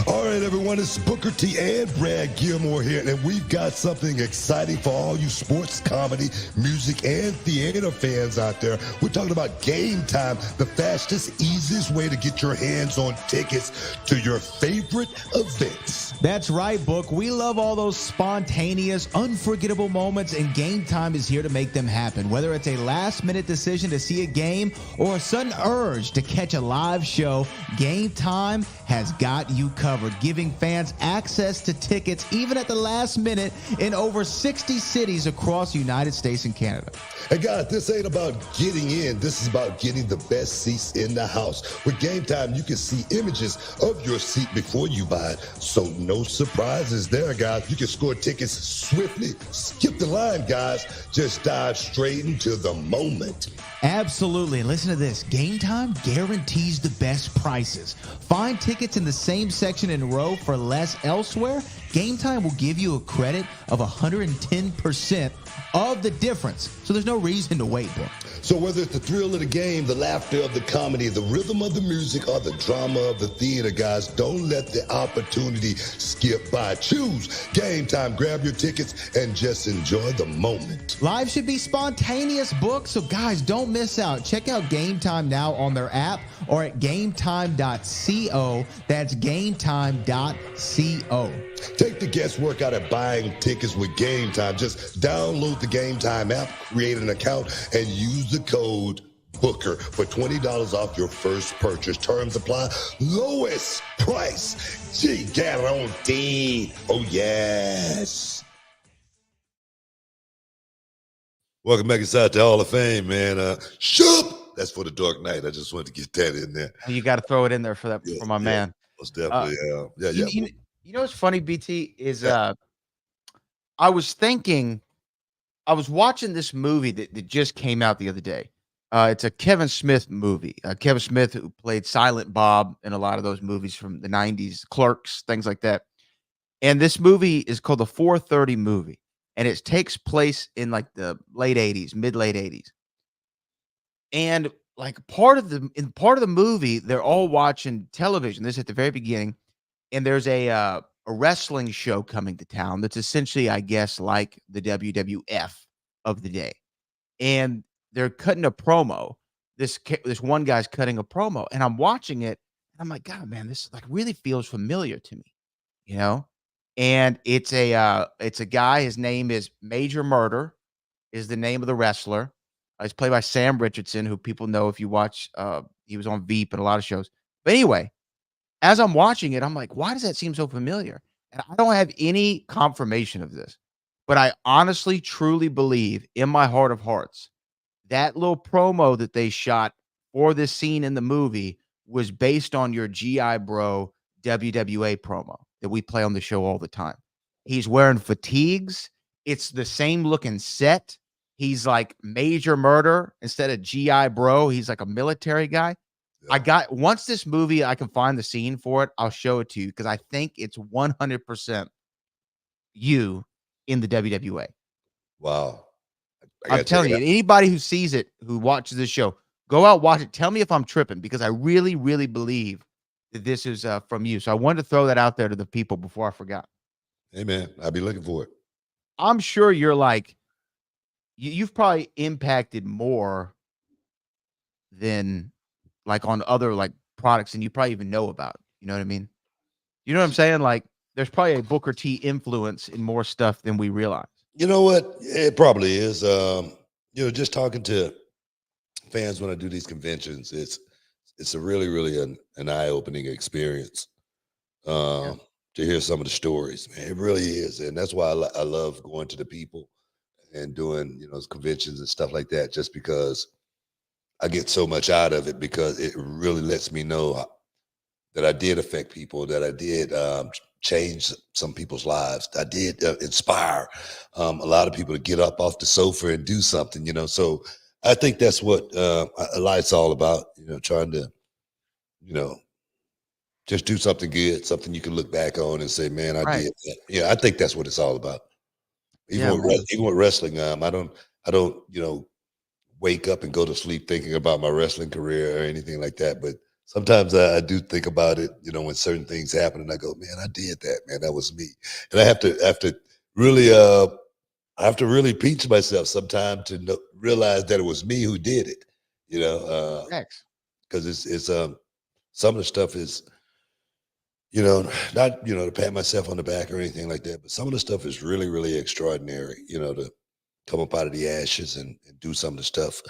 All right, everyone, it's Booker T and Brad Gilmore here, and we've got something exciting for all you sports, comedy, music, and theater fans out there. We're talking about Game Time, the fastest, easiest way to get your hands on tickets to your favorite events. That's right, Book. We love all those spontaneous, unforgettable moments, and Game Time is here to make them happen. Whether it's a last-minute decision to see a game or a sudden urge to catch a live show, Game Time has got you covered, giving fans access to tickets even at the last minute in over 60 cities across the United States and Canada. And guys, this ain't about getting in. This is about getting the best seats in the house. With Game Time, you can see images of your seat before you buy it. So no surprises there, guys. You can score tickets swiftly. Skip the line, guys. Just dive straight into the moment. Absolutely. And listen to this. Game Time guarantees the best prices. Find tickets in the same section and row for less elsewhere. Game Time will give you a credit of 110% of the difference. So there's no reason to wait, bro. So whether it's the thrill of the game, the laughter of the comedy, the rhythm of the music, or the drama of the theater, guys, don't let the opportunity skip by. Choose Game Time. Grab your tickets and just enjoy the moment. Live should be spontaneous, Book. So guys, don't miss out. Check out Game Time now on their app or at gametime.co. That's gametime.co. Take the guesswork out of buying tickets with Game Time. Just download the Game Time app, create an account, and use the code BOOKER for $20 off your first purchase. Terms apply. Lowest price. G guarantee. Oh, yes. Welcome back inside the Hall of Fame, man. Shoop! That's for the Dark Knight. I just wanted to get that in there. You got to throw it in there for my man. Most definitely. Yeah. You know what's funny, BT, is I was watching this movie that just came out the other day. It's a Kevin Smith movie. Kevin Smith, who played Silent Bob in a lot of those movies from the 90s, Clerks, things like that. And this movie is called the 4:30 movie. And it takes place in like the late 80s, mid-late 80s. And like part of the movie, they're all watching television. This is at the very beginning. And there's a wrestling show coming to town that's essentially, I guess, like the WWF of the day. And they're cutting a promo. This one guy's cutting a promo, and I'm watching it, and I'm like, God, man, this like really feels familiar to me, you know? And it's a guy. His name is Major Murder, is the name of the wrestler. He's played by Sam Richardson, who people know if you watch. He was on Veep and a lot of shows. But anyway, as I'm watching it, I'm like, why does that seem so familiar? And I don't have any confirmation of this, but I honestly, truly believe in my heart of hearts that little promo that they shot for this scene in the movie was based on your GI Bro WWA promo that we play on the show all the time. He's wearing fatigues. It's the same looking set. He's like Major Murder instead of GI Bro. He's like a military guy. Yeah. Once this movie, I can find the scene for it, I'll show it to you because I think it's 100% you in the WWA. Wow. I'm telling you, anybody who sees it, who watches this show, go out, watch it. Tell me if I'm tripping because I really, really believe that this is from you. So I wanted to throw that out there to the people before I forgot. Hey, man, I'll be looking for it. I'm sure you're like, you've probably impacted more than like on other like products and you probably even know about. You know what I mean? You know what I'm saying? Like, there's probably a Booker T influence in more stuff than we realize. You know what? It probably is. Just talking to fans when I do these conventions, it's a really, really an eye-opening experience to hear some of the stories. Man, it really is, and that's why I love going to the people and doing conventions and stuff like that. Just because I get so much out of it, because it really lets me know that I did affect people, that I did change some people's lives. I did inspire a lot of people to get up off the sofa and do something, So I think that's what life's all about, trying to, just do something good, something you can look back on and say, man, I did that. Yeah, I think that's what it's all about. Even with wrestling, I don't, wake up and go to sleep thinking about my wrestling career or anything like that. But sometimes I do think about it, when certain things happen, and I go, man, I did that, man. That was me. And I have to really, I have to really pinch myself sometime to realize that it was me who did it, because it's some of the stuff is, not, to pat myself on the back or anything like that, but some of the stuff is really, really extraordinary, to come up out of the ashes and do some of the stuff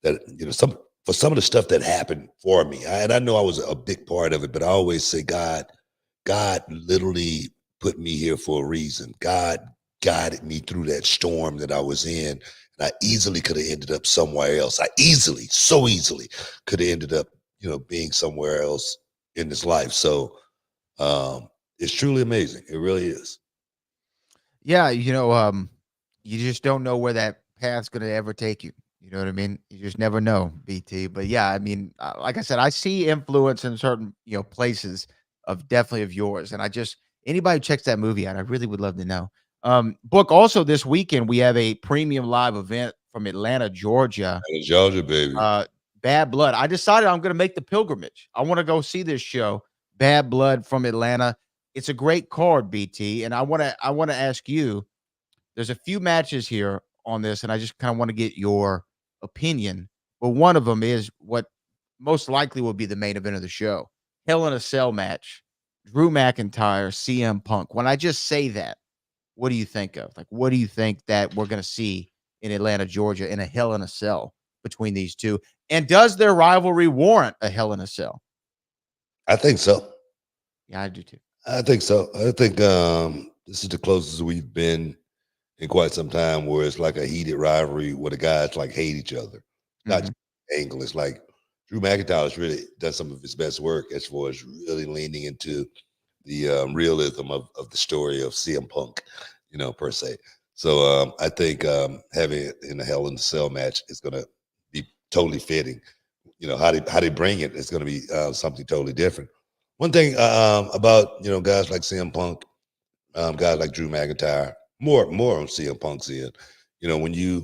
that, some of the stuff that happened for me. And I know I was a big part of it, but I always say God literally put me here for a reason. God guided me through that storm that I was in. And I easily could have ended up somewhere else. So easily could have ended up, being somewhere else in this life. So it's truly amazing. It really is. Yeah, you just don't know where that path's going to ever take you. You know what I mean? You just never know, BT. But yeah, I mean, like I said, I see influence in certain, places definitely of yours. And anybody who checks that movie out, I really would love to know. Book, also this weekend, we have a premium live event from Atlanta, Georgia. Georgia, baby. Bad Blood. I decided I'm going to make the pilgrimage. I want to go see this show, Bad Blood from Atlanta. It's a great card, BT. And I want to ask you, there's a few matches here on this, and I just kind of want to get your opinion. But one of them is what most likely will be the main event of the show. Hell in a Cell match. Drew McIntyre, CM Punk. When I just say that, what do you think of? Like, what do you think that we're going to see in Atlanta, Georgia in a Hell in a Cell between these two? And does their rivalry warrant a Hell in a Cell? I think so. Yeah, I do too. I think so. I think this is the closest we've been in quite some time where it's like a heated rivalry where the guys like hate each other. Not just angle. It's like Drew McIntyre's really done some of his best work as far as really leaning into the realism of the story of CM Punk, per se. So I think having it in a Hell in a Cell match is going to be totally fitting. How they bring it is going to be something totally different. One thing about guys like CM Punk, guys like Drew McIntyre, more on CM Punk's end. When you're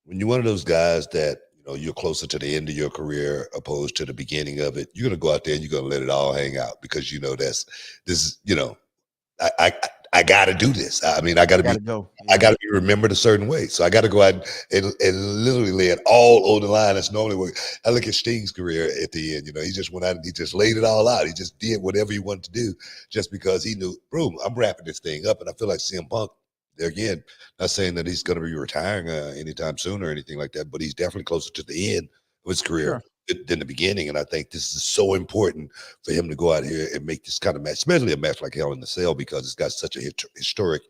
one of those guys that you're closer to the end of your career opposed to the beginning of it, you're gonna go out there and you're gonna let it all hang out because I got to do this. I mean, I got to be remembered a certain way. So I got to go out and literally lay it all on the line. That's normally what I look at Sting's career at the end. He just went out and he just laid it all out. He just did whatever he wanted to do just because he knew, boom, I'm wrapping this thing up. And I feel like CM Punk, there again, not saying that he's going to be retiring anytime soon or anything like that, but he's definitely closer to the end of his career than the beginning. And I think this is so important for him to go out here and make this kind of match, especially a match like Hell in the Cell, because it's got such a historic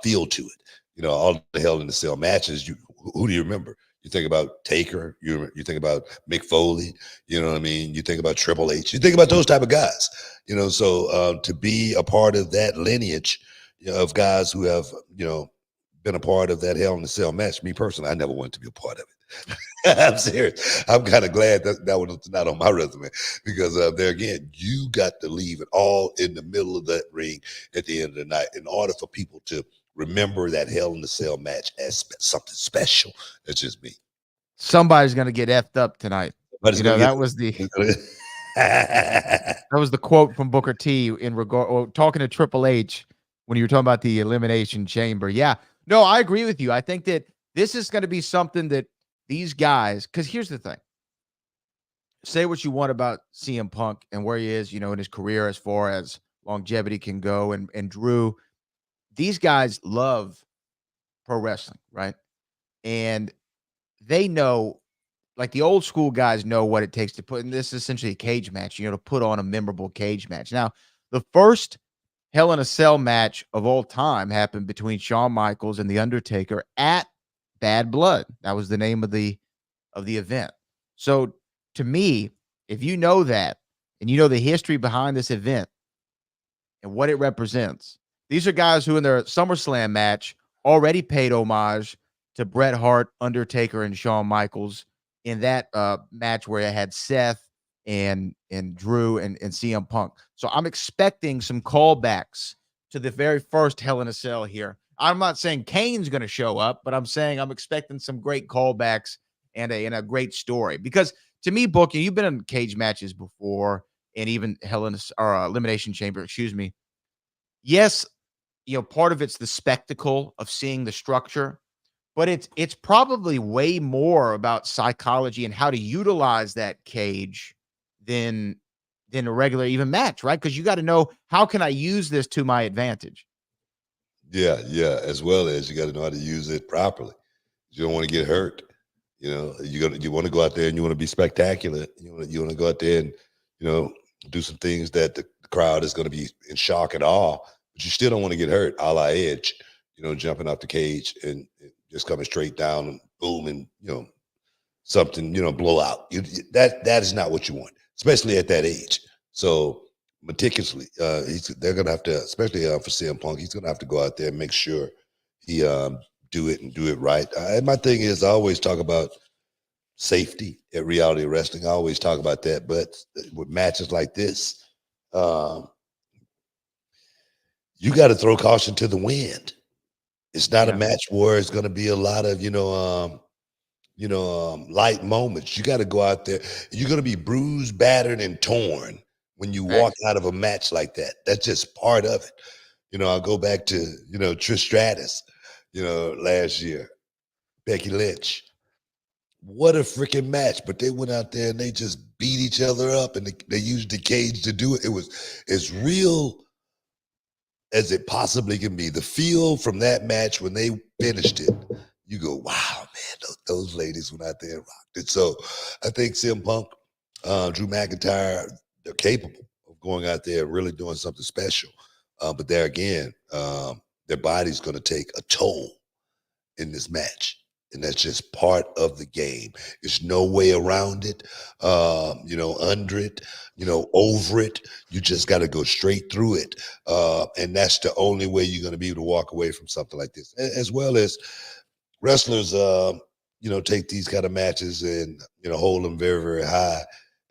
feel to it. All the Hell in the Cell matches, who do you remember? You think about Taker. You think about Mick Foley. You know what I mean? You think about Triple H. You think about those type of guys. You know, so to be a part of that lineage of guys who have, been a part of that Hell in a Cell match. Me personally, I never wanted to be a part of it. I'm serious. I'm kind of glad that was not on my resume because there again, you got to leave it all in the middle of that ring at the end of the night in order for people to remember that Hell in a Cell match as something special. That's just me. Somebody's gonna get effed up tonight. That was the quote from Booker T in regard talking to Triple H when you were talking about the Elimination Chamber. Yeah, no, I agree with you. I think that this is going to be something that these guys, because here's the thing. Say what you want about CM Punk and where he is, in his career as far as longevity can go, and Drew. These guys love pro wrestling, right? And they know, like the old school guys know what it takes to put in this essentially a cage match, to put on a memorable cage match. Now, the first Hell in a Cell match of all time happened between Shawn Michaels and The Undertaker at Bad Blood. That was the name of the event. So to me, if you know that and you know the history behind this event and what it represents, these are guys who in their SummerSlam match already paid homage to Bret Hart, Undertaker, and Shawn Michaels in that match where it had Seth and Drew and CM Punk. So I'm expecting some callbacks to the very first Hell in a Cell here. I'm not saying Kane's going to show up, but I'm saying I'm expecting some great callbacks and a great story. Because to me, Bookie, you've been in cage matches before and even Elimination Chamber, excuse me. Yes, part of it's the spectacle of seeing the structure, but it's probably way more about psychology and how to utilize that cage than a regular even match, right? Because you got to know, how can I use this to my advantage? Yeah. As well as you got to know how to use it properly. You don't want to get hurt. You want to go out there and you want to be spectacular. You want to go out there and do some things that the crowd is going to be in shock and awe, but you still don't want to get hurt, a la Edge. Jumping off the cage and just coming straight down and boom, and something blow out. That is not what you want, especially at that age. So meticulously, they're gonna have to, especially for CM Punk, he's gonna have to go out there and make sure he do it right. And my thing is, I always talk about safety at Reality Wrestling. I always talk about that, but with matches like this, you got to throw caution to the wind. It's not a match where it's going to be a lot of light moments. You got to go out there. You're going to be bruised, battered, and torn when you walk out of a match like that. That's just part of it. I'll go back to Trish Stratus. Last year, Becky Lynch. What a freaking match! But they went out there and they just beat each other up, and they used the cage to do it. It was as real as it possibly can be. The feel from that match when they finished it, you go, wow, man, those ladies went out there and rocked it. So I think CM Punk, Drew McIntyre, they're capable of going out there and really doing something special. But there again, their body's going to take a toll in this match. And that's just part of the game. There's no way around it, under it, over it. You just got to go straight through it. And that's the only way you're going to be able to walk away from something like this. As well as wrestlers, take these kind of matches and, hold them very, very high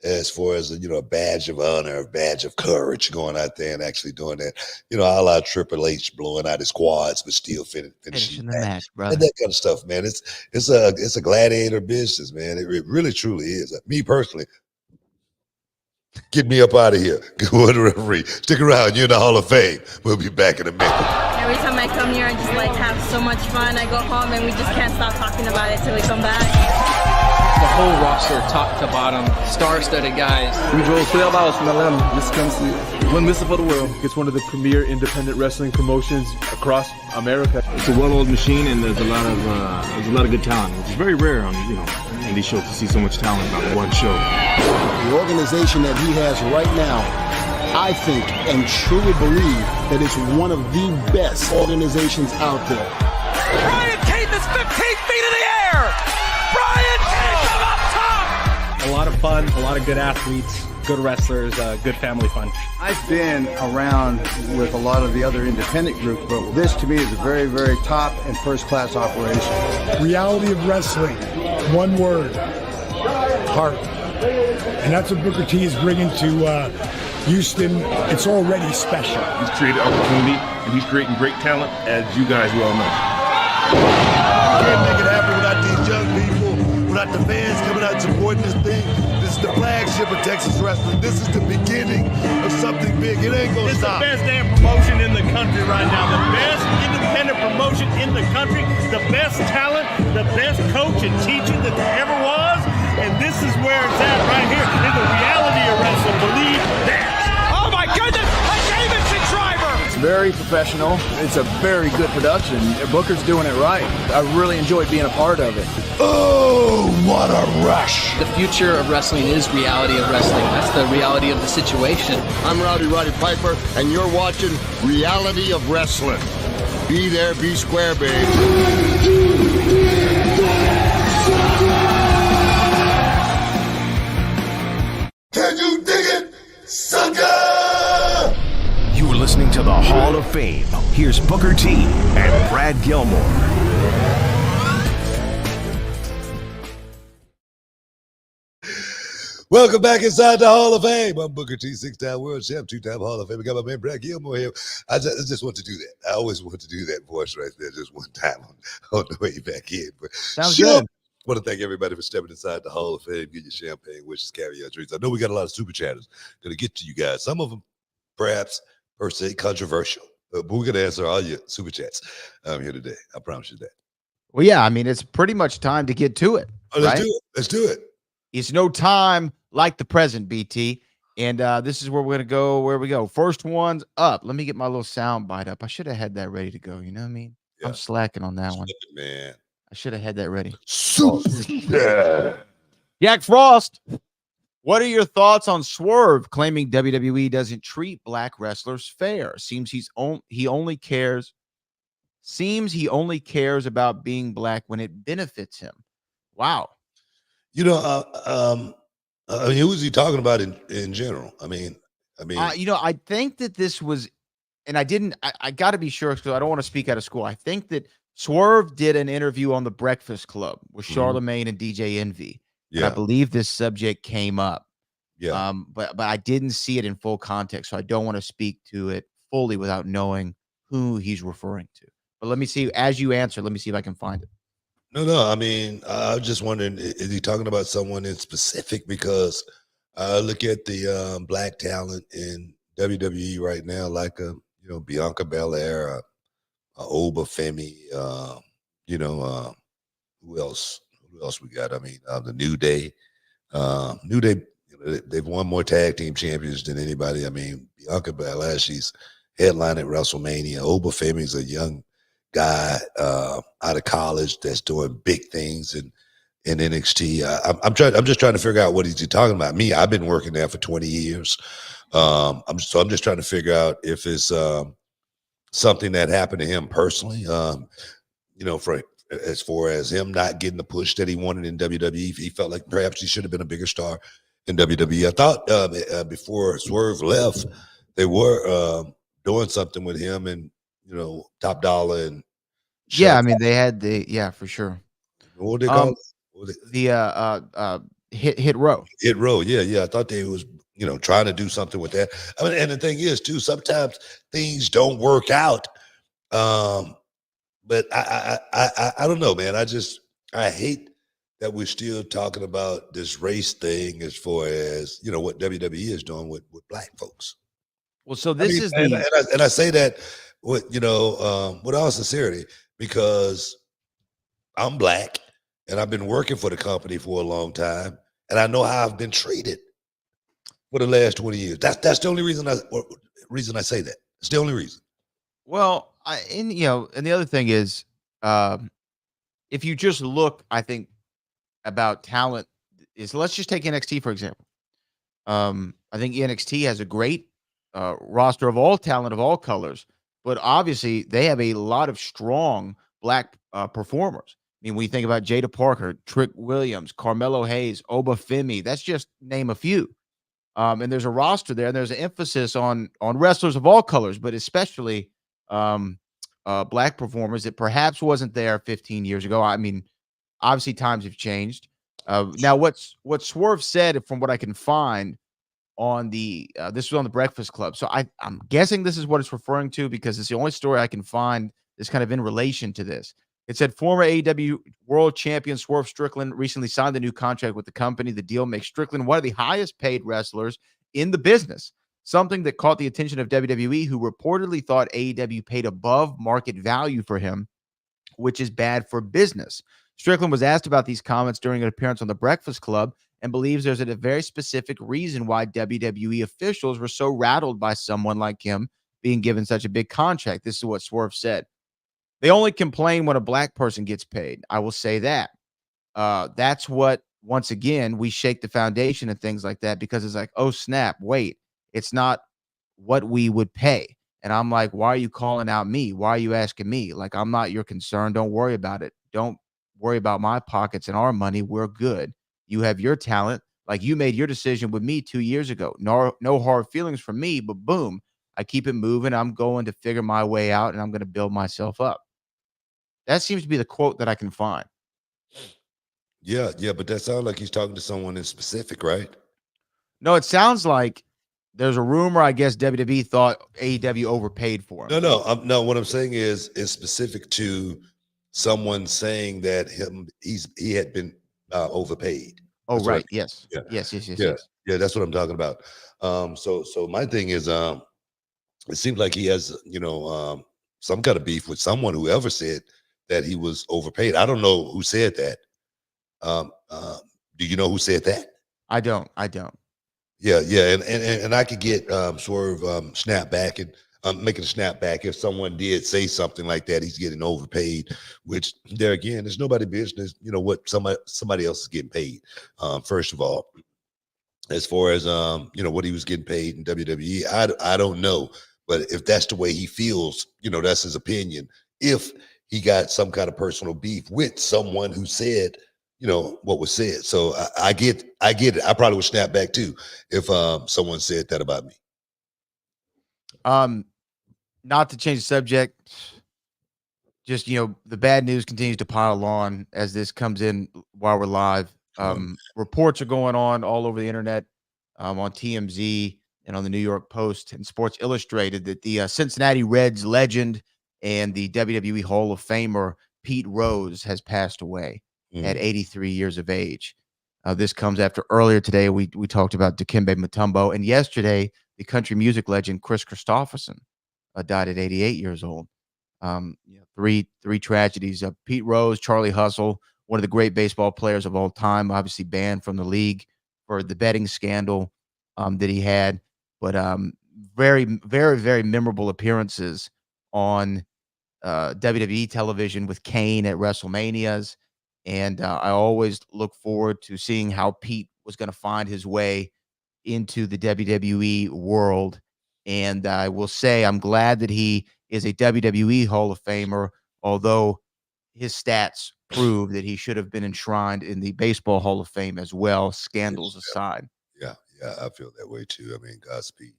as far as, a badge of honor, a badge of courage, going out there and actually doing that. A la Triple H blowing out his quads, but still finishing the match, brother. And that kind of stuff, man. It's a gladiator business, man. It really, truly is. Me personally, get me up out of here. Go to the referee. Stick around. You're in the Hall of Fame. We'll be back in a minute. Every time I come here, I just have so much fun. I go home and we just can't stop talking about it till we come back. The whole roster, top to bottom, star-studded guys. We drove 12 hours from Atlanta. This comes to one missile for the world. It's one of the premier independent wrestling promotions across America. It's a well-oiled machine, and there's a lot of good talent. It's very rare on in these shows to see so much talent on one show. The organization that he has right now, I think and truly believe that it's one of the best organizations out there. Brian Cage is 15 feet in the air. Bryan takes him up top! A lot of fun, a lot of good athletes, good wrestlers, good family fun. I've been around with a lot of the other independent groups, but this to me is a very, very top and first-class operation. Reality of wrestling, one word, heart. And that's what Booker T is bringing to Houston. It's already special. He's created opportunity, and he's creating great talent, as you guys well know. Can't make it happen without these young people, without the fans coming out and supporting this thing. This is the flagship of Texas wrestling. This is the beginning of something big. It ain't gonna stop. It's the best damn promotion in the country right now. The best independent promotion in the country. The best talent, the best coach and teacher that there ever was. And this is where it's at right here in the reality of wrestling. Believe that. Oh my goodness! A Davidson driver! It's very professional. It's a very good production. Booker's doing it right. I really enjoyed being a part of it. Oh, what a rush! The future of wrestling is reality of wrestling. That's the reality of the situation. I'm Roddy Piper, and you're watching Reality of Wrestling. Be there, be square, babe. Can you dig it, sucker? You are listening to the Hall of Fame. Here's Booker T and Brad Gilmore. Welcome back inside the Hall of Fame. I'm Booker T, 6-time world champ, 2-time Hall of Fame. We got my man Brad Gilmore here. I just want to do that. I always want to do that voice right there just one time on the way back in. But sounds good. I want to thank everybody for stepping inside the Hall of Fame. Get your champagne, wishes, caviar treats. I know we got a lot of super chatters. Going to get to you guys. Some of them perhaps per se controversial, but we're going to answer all your super chats here today. I promise you that. Well, yeah, I mean, it's pretty much time to get to it. Oh, let's do it. Let's do it. It's no time like the present, BT. And this is where we're going to go, where we go. First one's up. Let me get my little sound bite up. I should have had that ready to go. You know what I mean? Yeah. I'm slacking on that one. Man. I should have had that ready. Yeah. Jack Frost, what are your thoughts on Swerve claiming WWE doesn't treat black wrestlers fair? Seems he only cares about being black when it benefits him. Wow. You know, I mean, who is he talking about in general? I mean, you know, I think that this was, and I got to be sure because I don't want to speak out of school. I think that Swerve did an interview on the Breakfast Club with Charlemagne and DJ Envy. Yeah. I believe this subject came up. Yeah. But I didn't see it in full context, so I don't want to speak to it fully without knowing who he's referring to. But let me see, as you answer, let me see if I can find it. No. I mean, I was just wondering, is he talking about someone in specific? Because I look at the black talent in WWE right now, like Bianca Belair, Oba Femi, who else we got? I mean, the New Day. New Day, they've won more tag team champions than anybody. I mean, Bianca Belair, she's headlining at WrestleMania. Oba Femi is a young guy out of college that's doing big things in NXT. I'm just trying to figure out what he's talking about. Me, I've been working there for 20 years. I'm just trying to figure out if it's something that happened to him personally. For as far as him not getting the push that he wanted in WWE, he felt like perhaps he should have been a bigger star in WWE. I thought before Swerve left, they were doing something with him and Top Dollar and I mean they had for sure. What they call the hit row. Hit row, yeah. I thought they was trying to do something with that. I mean, and the thing is too, sometimes things don't work out. But I don't know, man. I hate that we're still talking about this race thing as far as what WWE is doing with black folks. Well, so this is and I say that with all sincerity, because I'm black and I've been working for the company for a long time, and I know how I've been treated for the last 20 years. That's the only reason I say that. It's the only reason. Well, and the other thing is, if you just look, I think about talent is, let's just take NXT for example. I think NXT has a great roster of all talent of all colors, but obviously they have a lot of strong black performers. I mean, when you think about Jada Parker, Trick Williams, Carmelo Hayes, Obafemi, that's just name a few. And there's a roster there, and there's an emphasis on wrestlers of all colors, but especially black performers that perhaps wasn't there 15 years ago. I mean, obviously times have changed. Now, what Swerve said, from what I can find on the this was on the Breakfast Club, so I'm guessing this is what it's referring to because it's the only story I can find that's kind of in relation to this. It said former AEW World Champion Swerve Strickland recently signed a new contract with the company. The deal makes Strickland one of the highest paid wrestlers in the business, something that caught the attention of WWE, who reportedly thought AEW paid above market value for him, which is bad for business. Strickland was asked about these comments during an appearance on The Breakfast Club and believes there's a very specific reason why WWE officials were so rattled by someone like him being given such a big contract. This is what Swerve said. They only complain when a black person gets paid. I will say that. That's what, once again, we shake the foundation and things like that because it's like, oh, snap, wait, it's not what we would pay. And I'm like, why are you calling out me? Why are you asking me? Like, I'm not your concern. Don't worry about it. Don't worry about my pockets and our money. We're good. You have your talent. Like, you made your decision with me 2 years ago. No hard feelings from me, but boom, I keep it moving. I'm going to figure my way out, and I'm going to build myself up. That seems to be the quote that I can find. Yeah, but that sounds like he's talking to someone in specific, right? No, it sounds like there's a rumor. I guess WWE thought AEW overpaid for him. No. What I'm saying is, it's specific to someone saying that he had been overpaid. Oh, That's right. Yes. Yeah. Yes. Yeah, that's what I'm talking about. So my thing is, it seems like he has, some kind of beef with someone, whoever said that he was overpaid. I don't know who said that. Do you know who said that? I don't. Yeah, and I could get Swerve snap back and making a snap back if someone did say something like that. He's getting overpaid, which there again, it's nobody's business. What somebody else is getting paid. First of all, as far as what he was getting paid in WWE, I don't know, but if that's the way he feels, that's his opinion. If he got some kind of personal beef with someone who said, what was said. So I get it. I probably would snap back too if someone said that about me. Not to change the subject, just the bad news continues to pile on as this comes in while we're live. Reports are going on all over the internet, on TMZ and on the New York Post and Sports Illustrated, that the Cincinnati Reds legend and the WWE Hall of Famer Pete Rose has passed away at 83 years of age. This comes after earlier today we talked about Dikembe Mutombo, and yesterday the country music legend Chris Christopherson died at 88 years old. Three tragedies. Pete Rose, Charlie Hustle, one of the great baseball players of all time, obviously banned from the league for the betting scandal that he had, but very, very, very memorable appearances on WWE television with Kane at WrestleManias. And I always look forward to seeing how Pete was going to find his way into the WWE world. And I will say I'm glad that he is a WWE Hall of Famer, although his stats prove that he should have been enshrined in the Baseball Hall of Fame as well, scandals aside. Yeah, I feel that way too. I mean, Godspeed.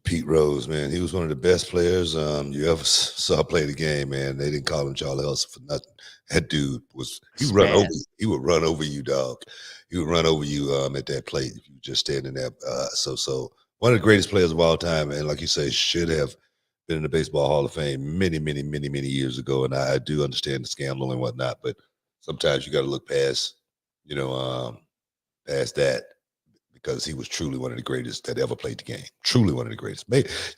Pete Rose, man, he was one of the best players you ever saw play the game, man. They didn't call him Charlie Hustle for nothing. That dude he would run over you, dog. He would run over you at that plate if you were just standing there. So one of the greatest players of all time, and like you say, should have been in the Baseball Hall of Fame many, many, many, many years ago. And I do understand the scandal and whatnot, but sometimes you got to look past, past that, because he was truly one of the greatest that ever played the game. Truly one of the greatest.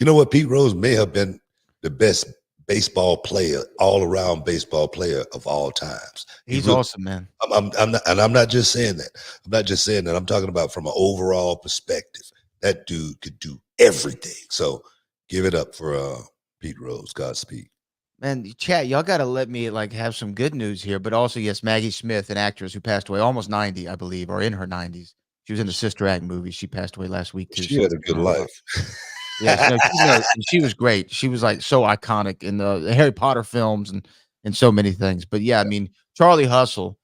You know what? Pete Rose may have been the best baseball player, all around baseball player of all times. He's awesome, man. I'm not just saying that. I'm not just saying that. I'm talking about from an overall perspective. That dude could do everything. So give it up for Pete Rose. Godspeed. Man, chat, y'all got to let me have some good news here. But also, yes, Maggie Smith, an actress who passed away, almost 90, I believe, or in her 90s. She was in the Sister Act movie. She passed away last week too. She had a good life. Yes, she was great. She was so iconic in the Harry Potter films, and in so many things. But yeah, I mean, Charlie Hustle.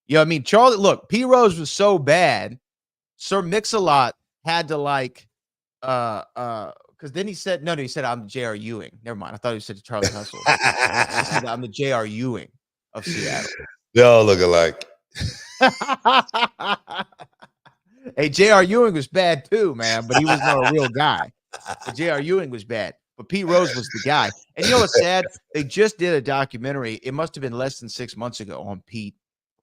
Yeah, I mean, Charlie, look, P Rose was so bad. Sir Mix-a-Lot had to because then he said, no, he said, I'm J.R. Ewing. Never mind. I thought he said Charlie Hustle. He said, I'm the J.R. Ewing of Seattle. They all look alike. Hey, J.R. Ewing was bad too, man, but he was not a real guy. But J.R. Ewing was bad, but Pete Rose was the guy. And you know what's sad? They just did a documentary. It must have been less than 6 months ago on Pete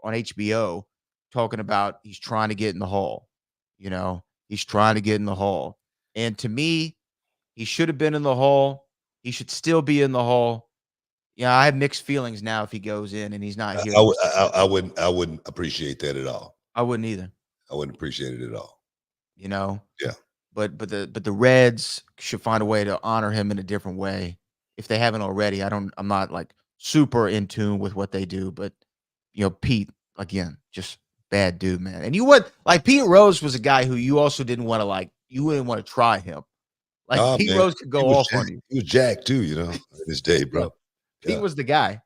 on HBO, talking about he's trying to get in the Hall. He's trying to get in the Hall. And to me, he should have been in the Hall. He should still be in the Hall. Yeah, I have mixed feelings now if he goes in and he's not here. I wouldn't appreciate that at all. I wouldn't either. I wouldn't appreciate it at all. Yeah. But the Reds should find a way to honor him in a different way if they haven't already. I'm not like super in tune with what they do, but Pete, again, just bad dude, man. And Pete Rose was a guy who you also didn't want to you wouldn't want to try him. Pete Rose could go off on you. He was Jack too, in his day, bro. Pete was the guy.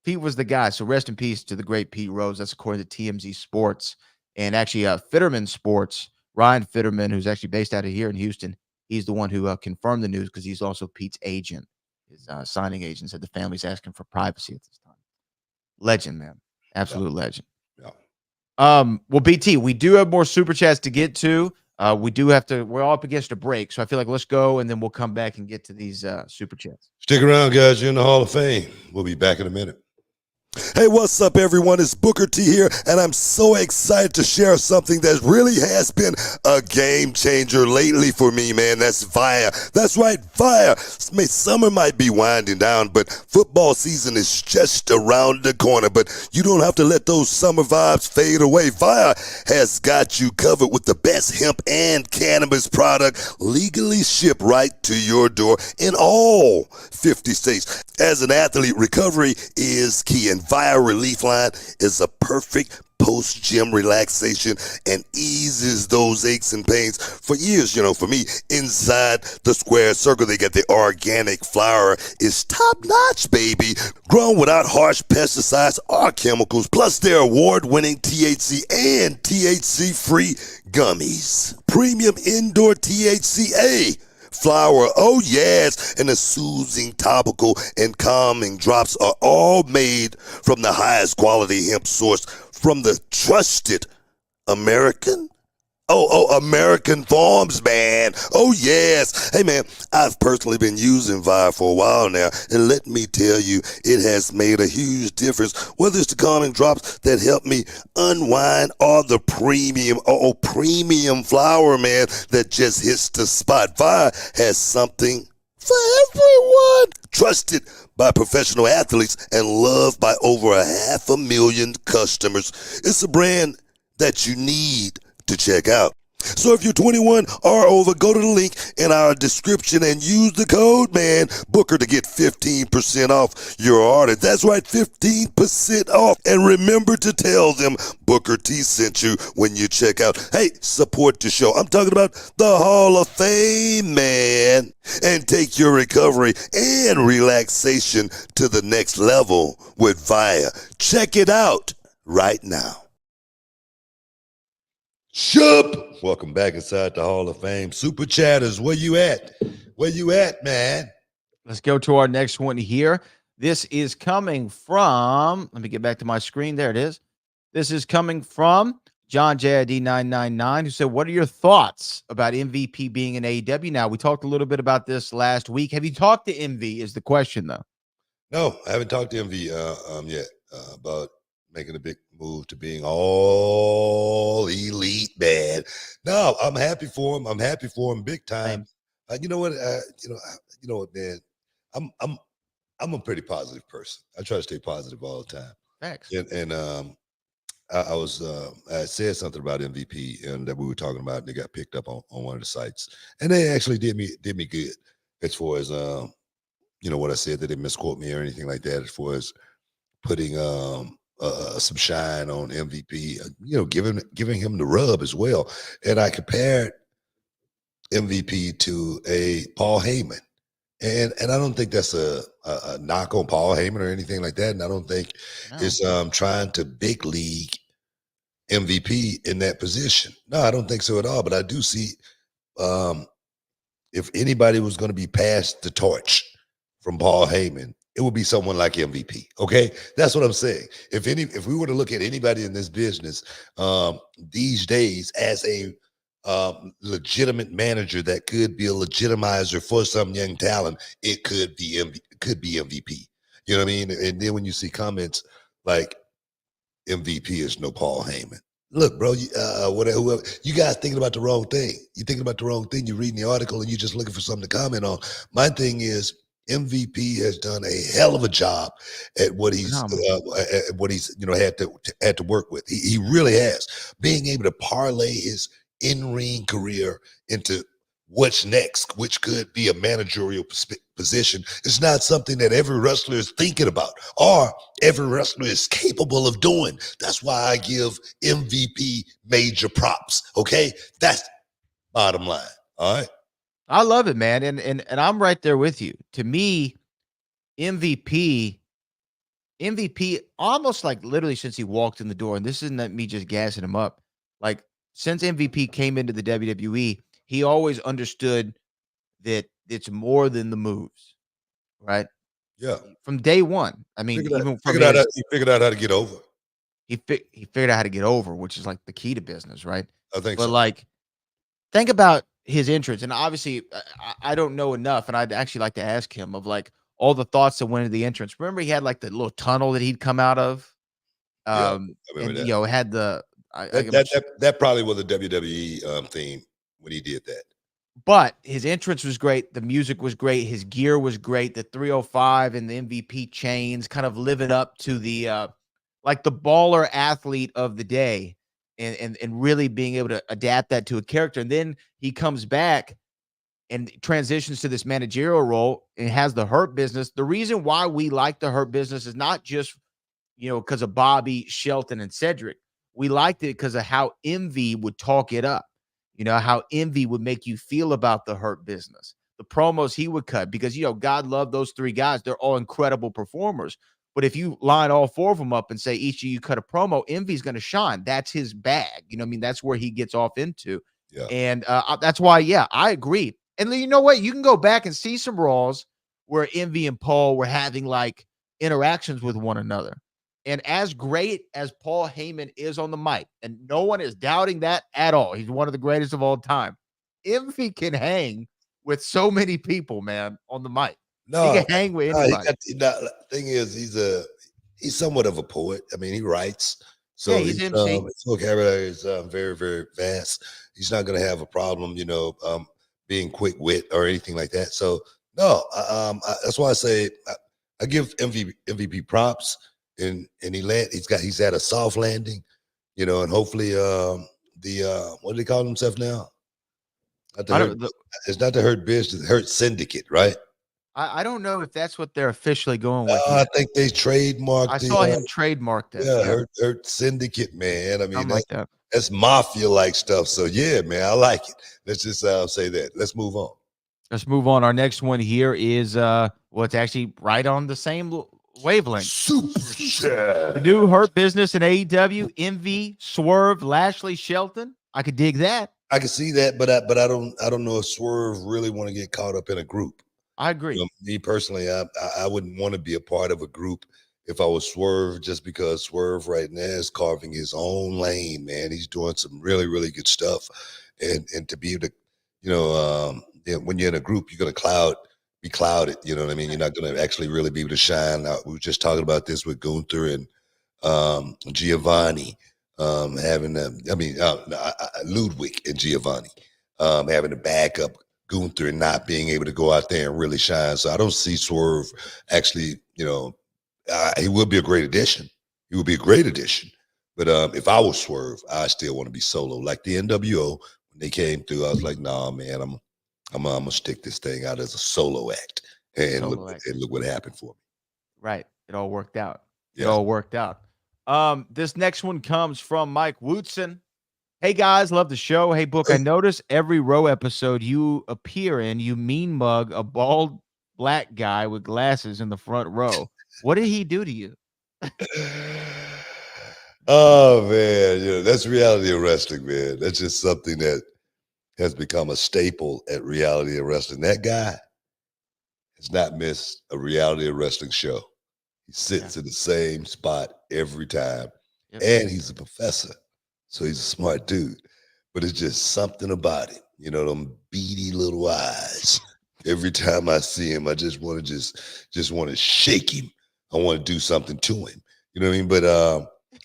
Pete was the guy. So rest in peace to the great Pete Rose. That's according to TMZ Sports. And actually, Fitterman Sports, Ryan Fitterman, who's actually based out of here in Houston, he's the one who confirmed the news because he's also Pete's agent. His signing agent said the family's asking for privacy at this time. Legend, man. Absolute legend. Yeah. Well, BT, we do have more super chats to get to. We're all up against a break. So I feel like let's go and then we'll come back and get to these super chats. Stick around, guys. You're in the Hall of Fame. We'll be back in a minute. Hey, what's up, everyone? It's Booker T here, and I'm so excited to share something that really has been a game changer lately for me, man. That's Via. That's right, Via. Summer might be winding down, but football season is just around the corner. But you don't have to let those summer vibes fade away. Via has got you covered with the best hemp and cannabis product legally shipped right to your door in all 50 states. As an athlete, recovery is key, and Via Relief Line is a perfect post-gym relaxation and eases those aches and pains. For years, for me, inside the square circle, they get the organic flower. It's top-notch, baby. Grown without harsh pesticides or chemicals, plus their award-winning THC and THC-free gummies. Premium indoor THCA flower, oh yes, and the soothing topical and calming drops are all made from the highest quality hemp source from the trusted American farms, man. Oh yes. Hey man, I've personally been using Via for a while now, and let me tell you, it has made a huge difference, whether it's the calming drops that help me unwind or the premium flower, man, that just hits the spot. Via has something for everyone. Trusted by professional athletes and loved by over 500,000 customers. It's a brand that you need to check out. So if you're 21 or over, go to the link in our description and use the code, man, Booker, to get 15% off your order. That's right, 15% off. And remember to tell them Booker T sent you when you check out. Hey, support the show. I'm talking about the Hall of Fame, man. And take your recovery and relaxation to the next level with Via. Check it out right now. Shup! Welcome back inside the Hall of Fame. Super Chatters, where you at? Where you at, man? Let's go to our next one here. This is coming from, let me get back to my screen. There it is. This is coming from John JID 999, who said, what are your thoughts about MVP being in AEW now? We talked a little bit about this last week. Have you talked to MV is the question, though. No, I haven't talked to MV yet about making a big move to being all elite, man. No, I'm happy for him. I'm happy for him big time. You know what? You know what, man? I'm a pretty positive person. I try to stay positive all the time. Thanks. And I said something about MVP and that we were talking about, and they got picked up on one of the sites, and they actually did me good as far as what I said. They didn't misquote me or anything like that as far as putting some shine on MVP, giving him the rub as well. And I compared MVP to a Paul Heyman, And I don't think that's a knock on Paul Heyman or anything like that. And I don't think it's trying to big league MVP in that position. No, I don't think so at all. But I do see um, if anybody was going to be passed the torch from Paul Heyman, it would be someone like MVP. Okay, that's what I'm saying. If we were to look at anybody in this business these days as a legitimate manager that could be a legitimizer for some young talent, it could be MVP. You know what I mean? And then when you see comments like MVP is no Paul Heyman. Look, bro, whoever, you guys thinking about the wrong thing. You're thinking about the wrong thing. You're reading the article and you're just looking for something to comment on. My thing is MVP has done a hell of a job at what he's had to work with. He really has. Being able to parlay his in-ring career into what's next, which could be a managerial position, is not something that every wrestler is thinking about or every wrestler is capable of doing. That's why I give MVP major props. Okay, that's bottom line. All right, I love it, man, and I'm right there with you. To me, MVP almost like literally since he walked in the door, and this isn't me just gassing him up. Like since MVP came into the WWE, he always understood that it's more than the moves, right? Yeah. From day one. I mean, he figured out how to get over. He figured out how to get over, which is like the key to business, right? I think But so. like, think about his entrance, and obviously, I don't know enough, and I'd actually like to ask him of like all the thoughts that went into the entrance. Remember, he had like the little tunnel that he'd come out of, I remember and that. had the That probably was a WWE theme when he did that. But his entrance was great. The music was great. His gear was great. The 305 and the MVP chains kind of living up to the like the baller athlete of the day and really being able to adapt that to a character. And then he comes back and transitions to this managerial role and has the Hurt Business. The reason why we like the Hurt Business is not just, because of Bobby, Shelton, and Cedric. We liked it because of how Envy would talk it up. How Envy would make you feel about the Hurt Business, the promos he would cut, because, God love those three guys. They're all incredible performers. But if you line all four of them up and say each of you cut a promo, Envy's going to shine. That's his bag. That's where he gets off into. Yeah. And that's why, I agree. And you know what? You can go back and see some Raws where Envy and Paul were having like interactions with one another. And as great as Paul Heyman is on the mic, and no one is doubting that at all, he's one of the greatest of all time. Envy can hang with so many people, man, on the mic. No, he can hang with anybody. Thing is, he's somewhat of a poet. I mean, he writes. So yeah, he's MC. His vocabulary is very, very vast. He's not going to have a problem, being quick wit or anything like that. So no, that's why I say I give MVP props. And he's had a soft landing, and hopefully what do they call himself now? It's not the Hurt Business, the Hurt Syndicate, right? I don't know if that's what they're officially going with. I think they trademarked. I saw him trademark that. Yeah, Hurt Syndicate, man. I mean, that's mafia-like stuff. So yeah, man, I like it. Let's just say that. Let's move on. Let's move on. Our next one here is it's actually right on the same wavelength. Super Chat. The new Hurt Business in AEW, Envy, Swerve, Lashley, Shelton. I could dig that. I can see that, but I don't know if Swerve really want to get caught up in a group. I agree. Me personally, I wouldn't want to be a part of a group if I was Swerve, just because Swerve right now is carving his own lane, man. He's doing some really, really good stuff. And to be able to, when you're in a group, you're going to be clouded. You know what I mean? You're not going to actually really be able to shine. We were just talking about this with Gunther and Giovanni Ludwig and Giovanni having to back up Gunther and not being able to go out there and really shine. So I don't see Swerve actually, he will be a great addition. He will be a great addition. But if I was Swerve, I still want to be solo. Like the NWO, when they came through, I was like, nah, man, I'm gonna stick this thing out as a solo act. And look what happened for me. Right. It all worked out. Yeah. It all worked out. This next one comes from Mike Wootson. Hey guys, love the show. Hey Book, I notice every Row episode you appear in, you mean mug a bald black guy with glasses in the front row. What did he do to you? Oh man, that's reality of wrestling, man. That's just something that has become a staple at reality of wrestling. That guy has not missed a reality of wrestling show. He sits in the same spot every time. And he's a professor. So he's a smart dude. But it's just something about him. Them beady little eyes. Every time I see him, I just want to shake him. I want to do something to him. You know what I mean? But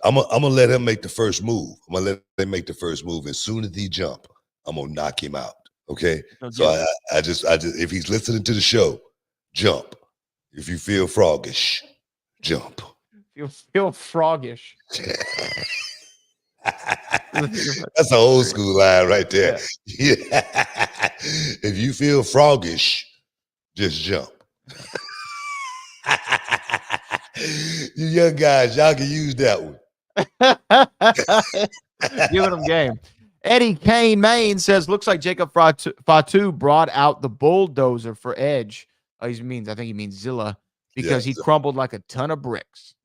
I'm gonna let him make the first move. I'm gonna let him make the first move. As soon as he jump, I'm gonna knock him out. Okay. So I just if he's listening to the show, jump. If you feel froggish, jump. You feel froggish. That's an old school line right there. Yeah. If you feel froggish, just jump. You young guys, y'all can use that one. Giving them game. Eddie Kane Maine says, looks like Jacob Fatu brought out the bulldozer for Edge. I think he means Zilla, because he crumbled like a ton of bricks.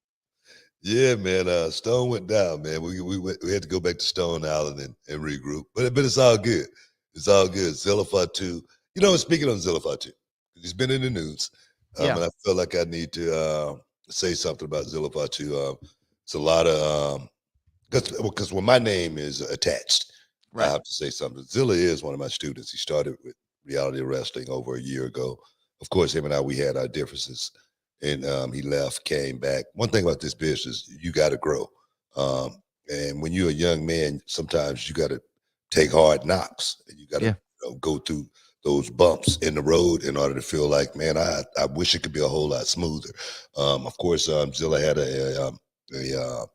Yeah, man. Stone went down, man. We had to go back to Stone Island and regroup. But it's all good. It's all good. Zilla Fatu. Speaking of Zilla Fatu, he's been in the news. And I feel like I need to say something about Zilla Fatu. It's a lot of because when my name is attached, I have to say something. Zilla is one of my students. He started with reality wrestling over a year ago. Of course, him and I, we had our differences. And he left, came back. One thing about this business, you got to grow. And when you're a young man, sometimes you got to take hard knocks. And you got to go through those bumps in the road in order to feel like, man, I wish it could be a whole lot smoother. Of course, Zilla had a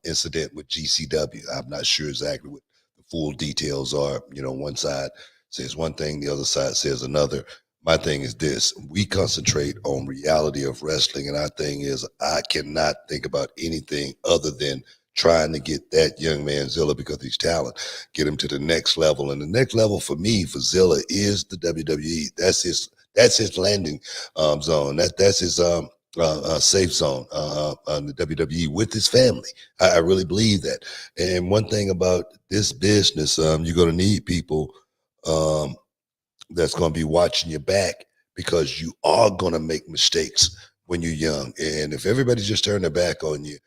incident with GCW. I'm not sure exactly what the full details are. One side says one thing, the other side says another. My thing is this: we concentrate on reality of wrestling, and our thing is I cannot think about anything other than trying to get that young man Zilla, because he's talent, get him to the next level. And the next level for me, for Zilla, is the WWE. That's his landing zone. That's his safe zone on the WWE with his family. I really believe that. And one thing about this business, you're going to need people that's going to be watching your back, because you are going to make mistakes when you're young. And if everybody just turned their back on you,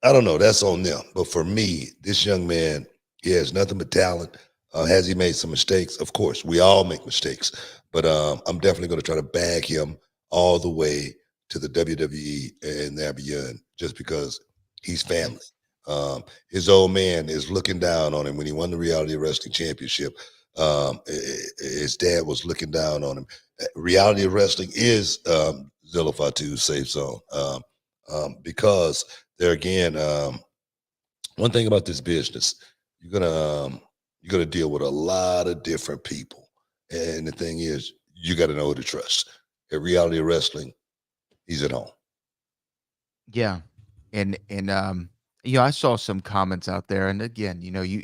I don't know, that's on them. But for me, this young man, he has nothing but talent. Has he made some mistakes? Of course, we all make mistakes. But I'm definitely going to try to bag him all the way to the WWE and there beyond, just because he's family. His old man is looking down on him. When he won the Reality Wrestling Championship, his dad was looking down on him. Reality of Wrestling is Zilla Fatu's safe zone, because there again, one thing about this business, you're gonna deal with a lot of different people, and the thing is, you got to know who to trust. At Reality of Wrestling, he's at home. Yeah, and I saw some comments out there, and again,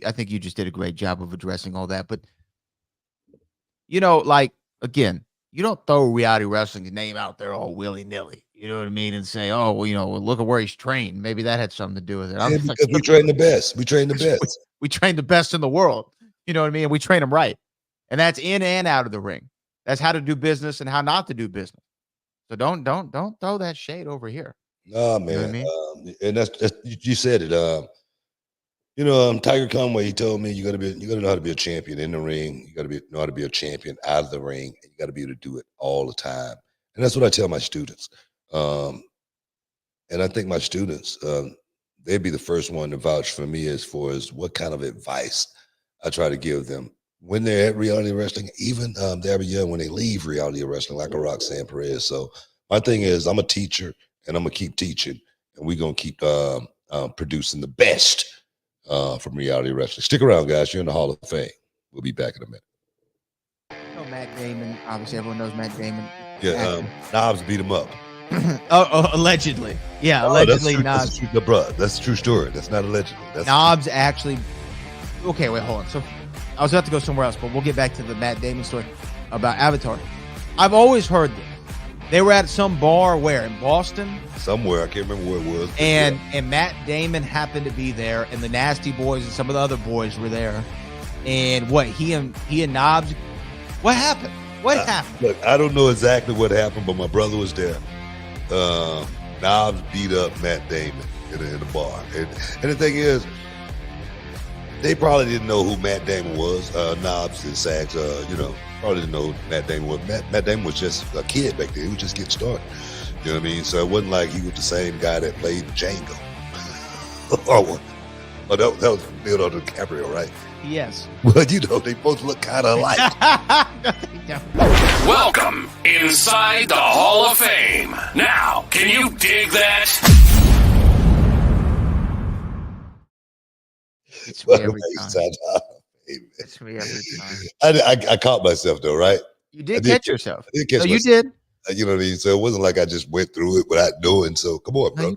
I think you just did a great job of addressing all that. But again, you don't throw Reality Wrestling's name out there all willy nilly. You know what I mean? And say, oh, well, look at where he's trained. Maybe that had something to do with it. Yeah, because we train the best. We train the best. We train the best in the world. You know what I mean? And we train them right, and that's in and out of the ring. That's how to do business and how not to do business. So don't throw that shade over here. No, man. You know what I mean? And that's you said it. Tiger Conway, he told me you gotta know how to be a champion in the ring. You gotta know how to be a champion out of the ring. And you gotta be able to do it all the time. And that's what I tell my students. And I think my students, they'd be the first one to vouch for me as far as what kind of advice I try to give them when they're at Reality Wrestling, even they're young when they leave Reality Wrestling, like a Roxanne Perez. So my thing is, I'm a teacher, and I'm gonna keep teaching, and we're gonna keep producing the best from Reality Wrestling. Stick around, guys. You're in the Hall of Fame. We'll be back in a minute. Matt Damon. Obviously, everyone knows Matt Damon. Yeah, Knobs beat him up. Allegedly. Yeah, allegedly. That's a true story. That's not allegedly. Knobs actually. Okay, wait, hold on. So I was about to go somewhere else, but we'll get back to the Matt Damon story about Avatar. I've always heard this. They were at some bar where in Boston, somewhere I can't remember where it was, and Matt Damon happened to be there, and the Nasty Boys and some of the other boys were there. And what he and Knobs, what happened? What happened? Look, I don't know exactly what happened, but my brother was there. Knobs beat up Matt Damon in the bar, and the thing is, they probably didn't know who Matt Damon was. Knobs and Sags, probably didn't know who Matt Damon was. Matt Damon was just a kid back then. He was just getting started. You know what I mean? So it wasn't like he was the same guy that played Django. Oh, that was Leonardo DiCaprio, right? Yes. Well, they both look kind of alike. Welcome inside the Hall of Fame. Now, can you dig that? It's me every time. It's me every time. I caught myself though, right? You did catch yourself. I did catch myself. You did. You know what I mean? So it wasn't like I just went through it without knowing. So come on, bro.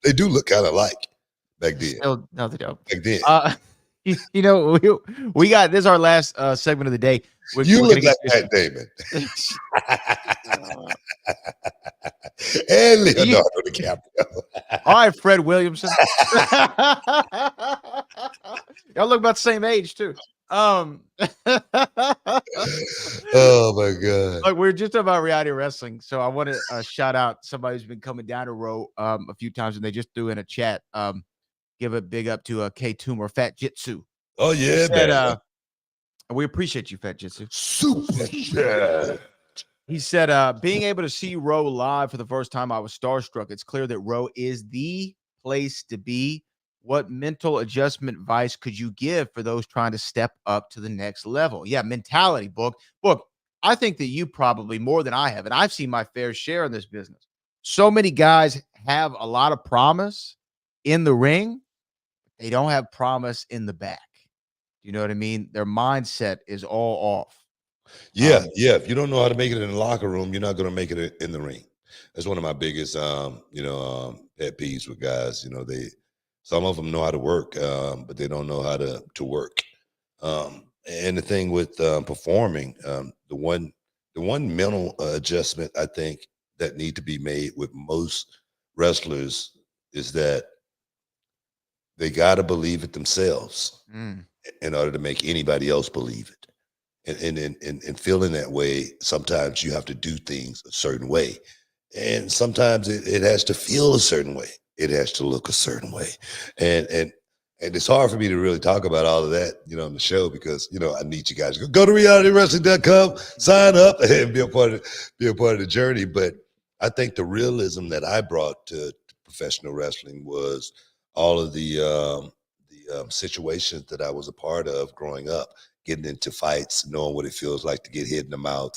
They do look kind of alike back then. No, they don't. Back then. We got this is our last segment of the day. You look like Matt Damon. And Leonardo DiCaprio. All right, Fred Williamson. Y'all look about the same age too. Oh my God. Look, we're just about reality wrestling. So I want to shout out somebody who's been coming down the road a few times, and they just threw in a chat. Give a big up to K Toomer Fat Jitsu. Oh yeah, man. We appreciate you, Fat Jitsu. Super chat. He said, being able to see Roe live for the first time, I was starstruck. It's clear that Roe is the place to be. What mental adjustment advice could you give for those trying to step up to the next level? Yeah, mentality, Book. I think that you probably more than I have, and I've seen my fair share in this business. So many guys have a lot of promise in the ring. They don't have promise in the back. You know what I mean? Their mindset is all off. Yeah. If you don't know how to make it in the locker room, you're not going to make it in the ring. That's one of my biggest, pet peeves with guys. Some of them know how to work, but they don't know how to work. And the thing with performing, the one mental adjustment I think that need to be made with most wrestlers is that they got to believe it themselves in order to make anybody else believe it. And feeling that way, sometimes you have to do things a certain way. And sometimes it has to feel a certain way. It has to look a certain way. And it's hard for me to really talk about all of that, on the show because, I need you guys to go to realitywrestling.com, sign up and be a part of the journey. But I think the realism that I brought to professional wrestling was all of the situations that I was a part of growing up, getting into fights, knowing what it feels like to get hit in the mouth,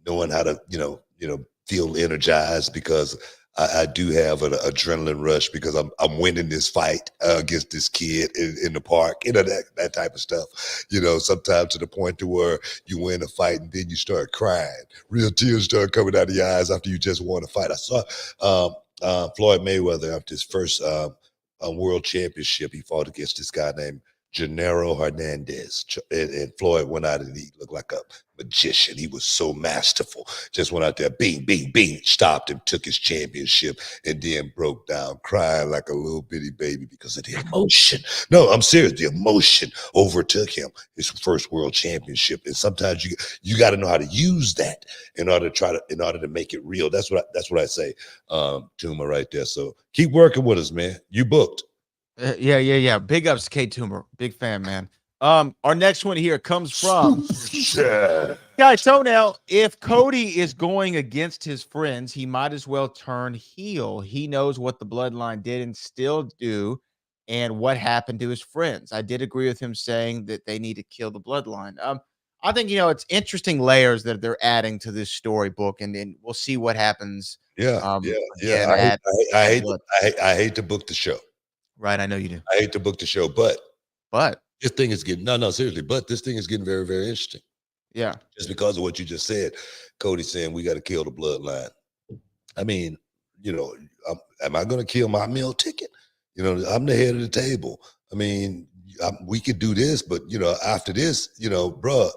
knowing how to, feel energized because I do have an adrenaline rush because I'm winning this fight against this kid in the park, that type of stuff. Sometimes to the point to where you win a fight and then you start crying. Real tears start coming out of your eyes after you just won a fight. I saw Floyd Mayweather after his first world championship. He fought against this guy named Gennaro Hernandez, and Floyd went out and he looked like a magician. He was so masterful. Just went out there, bing, bing, bing, stopped him, took his championship, and then broke down crying like a little bitty baby because of the emotion. No, I'm serious. The emotion overtook him. His first world championship, and sometimes you got to know how to use that in order to make it real. That's what I say, Tuma, right there. So keep working with us, man. You booked. Yeah. Big ups to K Toomer. Big fan, man. Our next one here comes from Guy Toenail. If Cody is going against his friends, he might as well turn heel. He knows what the bloodline did and still do, and what happened to his friends. I did agree with him saying that they need to kill the bloodline. I think it's interesting layers that they're adding to this storybook, and then we'll see what happens. Yeah. I hate to book the show. Right, I know you do. I hate to book the show, but this thing is getting seriously. But this thing is getting very, very interesting. Yeah, just because of what you just said, Cody saying we got to kill the bloodline. I mean, am I going to kill my meal ticket? I'm the head of the table. I mean, we could do this, but after this, bruh,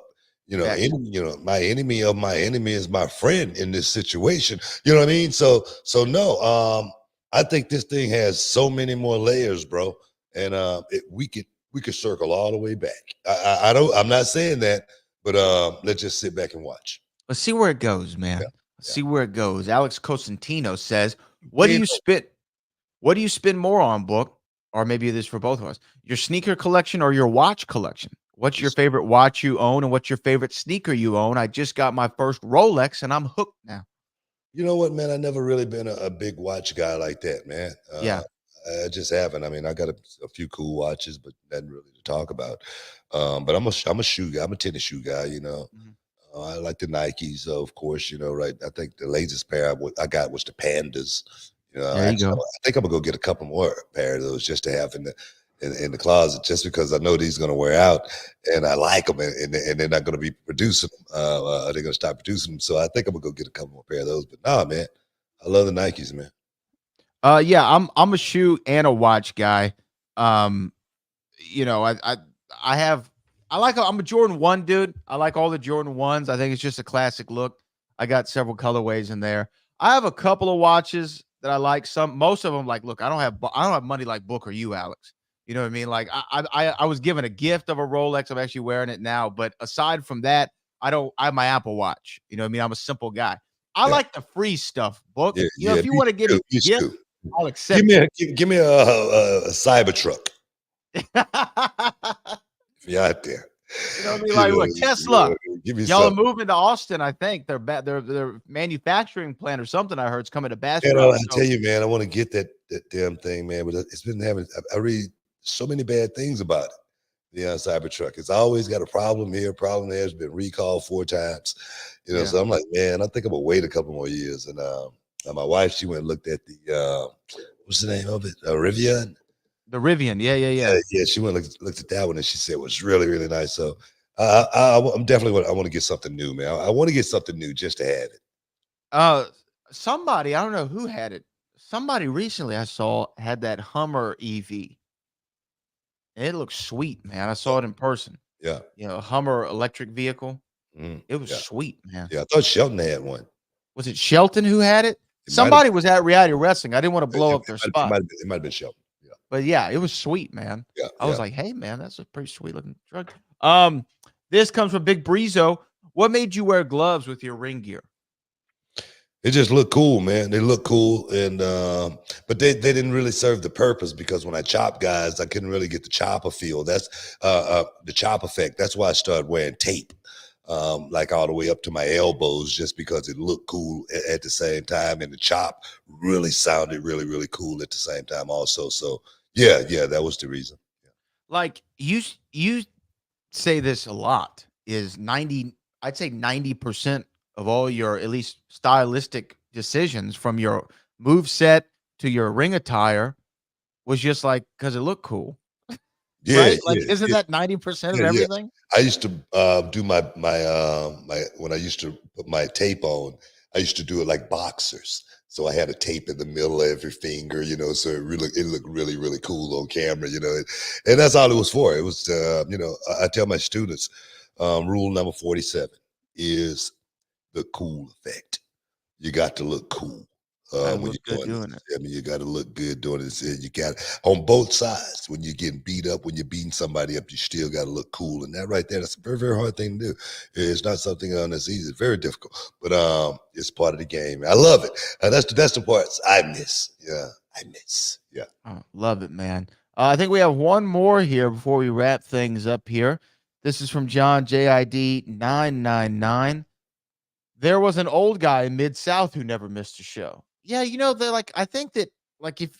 My enemy of my enemy is my friend in this situation. You know what I mean? So no, I think this thing has so many more layers, bro. And we could circle all the way back. I'm not saying that, but let's just sit back and watch. Let's see where it goes, man. Let's see where it goes. Alex Cosentino says, What do you spend more on, Book? Or maybe this is for both of us. Your sneaker collection or your watch collection? What's your favorite watch you own, and what's your favorite sneaker you own? I just got my first Rolex, and I'm hooked now. You know what, man? I never really been a big watch guy like that, man. Yeah. I just haven't. I mean, I got a few cool watches, but nothing really to talk about. But I'm a shoe guy. I'm a tennis shoe guy. I like the Nikes, of course. Right? I think the latest pair I got was the Pandas. There you go. I think I'm gonna go get a couple more pair of those just to have in the closet, just because I know these are gonna wear out, and I like them, and they're not gonna be producing them. They're gonna stop producing them. So I think I'm gonna go get a couple more pair of those. But nah, man, I love the Nikes, man. Yeah, I'm a shoe and a watch guy. I'm a Jordan 1 dude. I like all the Jordan 1s. I think it's just a classic look. I got several colorways in there. I have a couple of watches that I like. Most of them, like, look, I don't have money like Book or you, Alex. You know what I mean? Like, I was given a gift of a Rolex. I'm actually wearing it now. But aside from that, I have my Apple Watch. You know what I mean? I'm a simple guy. I like the free stuff, Book. If you want to give me a gift, I'll accept it. Give me a Cybertruck. If you're out there. You know what I mean? Like, look, Tesla. Y'all are moving to Austin, I think. Their manufacturing plant or something, I heard, is coming to Bastrop. I tell you, man, I want to get that damn thing, man. But it's been I read so many bad things about it. The Cybertruck. It's always got a problem here, problem there. It's been recalled 4 times. So I'm like, man, I think I'm gonna wait a couple more years. And my wife, she went and looked at the what's the name of it? Rivian. The Rivian, yeah. She went and looked at that one, and she said it was really, really nice. So I'm definitely I want to get something new, man. I want to get something new just to have it. Somebody, I don't know who had it. Somebody recently I saw had that Hummer EV. It looks sweet, man. I saw it in person. Yeah. Hummer electric vehicle. Mm, It was sweet, man. Yeah, I thought Shelton had one. Was it Shelton who had it? Somebody was at Reality Wrestling. I didn't want to blow up their spot. It might have been Shelton. Yeah. But yeah, it was sweet, man. Yeah. I was like, hey, man, that's a pretty sweet looking truck. This comes from Big Breezo. What made you wear gloves with your ring gear? It just looked cool, man. They look cool, and but they didn't really serve the purpose, because when I chop guys, I couldn't really get the chopper feel. That's the chop effect. That's why I started wearing tape, like all the way up to my elbows, just because it looked cool at the same time, and the chop really sounded really, really cool at the same time also. So yeah, that was the reason. Like you say this a lot, is 90% of all your, at least stylistic decisions, from your move set to your ring attire, was just like because it looked cool. Yeah, right? Like, isn't that 90% of everything? I used to do my when I used to put my tape on, I used to do it like boxers. So I had a tape in the middle of every finger, so it looked really, really cool on camera, and that's all it was for. It was, I tell my students, rule number 47 is the cool effect. You got to look cool when you're doing it. I mean, you got to look good doing it. You got on both sides. When you're getting beat up, when you're beating somebody up, you still got to look cool. And that right there, that's a very, very hard thing to do. It's not something that's easy. It's very difficult, but it's part of the game. I love it. That's the parts I miss. Yeah, I miss. Yeah, love it, man. I think we have one more here before we wrap things up here. This is from John JID 999. There was an old guy in Mid-South who never missed a show. Yeah, they're like, I think that, like, if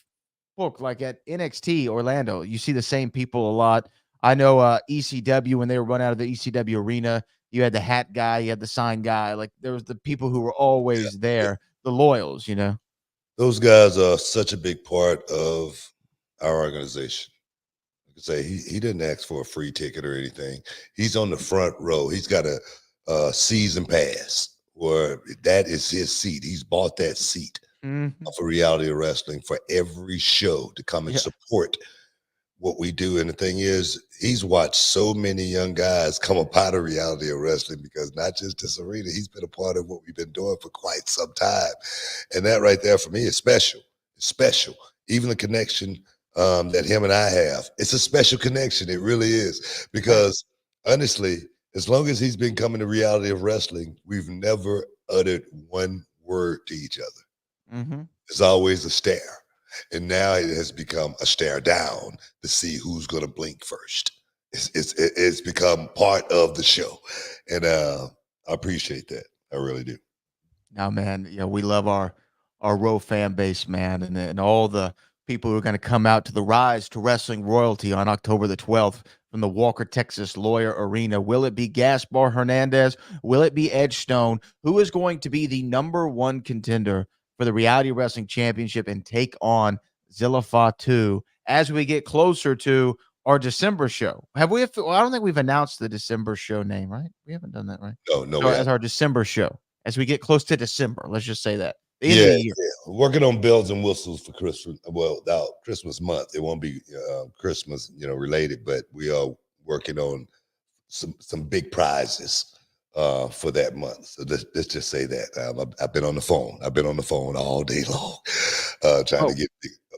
look, like at NXT Orlando, you see the same people a lot. I know ECW, when they were run out of the ECW arena, you had the hat guy, you had the sign guy. Like, there was the people who were always there, the loyals, Those guys are such a big part of our organization. Like I say, he didn't ask for a free ticket or anything. He's on the front row. He's got a season pass, where that is his seat. He's bought that seat for Reality of Wrestling for every show to come and support what we do. And the thing is, he's watched so many young guys come up out of reality of wrestling, because not just this arena, he's been a part of what we've been doing for quite some time. And that right there for me is special. It's special. Even the connection that him and I have, it's a special connection. It really is. Because honestly, as long as he's been coming to reality of wrestling, we've never uttered one word to each other. Mm-hmm. It's always a stare. And now it has become a stare down to see who's going to blink first. It's become part of the show. And I appreciate that. I really do. Now, man, we love our Row fan base, man, and all the people who are going to come out to the Rise to Wrestling Royalty on October the 12th from the Walker, Texas Lawyer Arena. Will it be Gaspar Hernandez? Will it be Edge Stone? Who is going to be the #1 contender for the Reality Wrestling Championship and take on Zilla Fatu as we get closer to our December show? Have we? Well, I don't think we've announced the December show name, right? We haven't done that, right? No. So as our December show, as we get close to December, let's just say that. Yeah. Working on bells and whistles for Christmas. Well, now Christmas month. It won't be Christmas, related, but we are working on some big prizes for that month. So let's just say that I've been on the phone. I've been on the phone all day long, trying to get.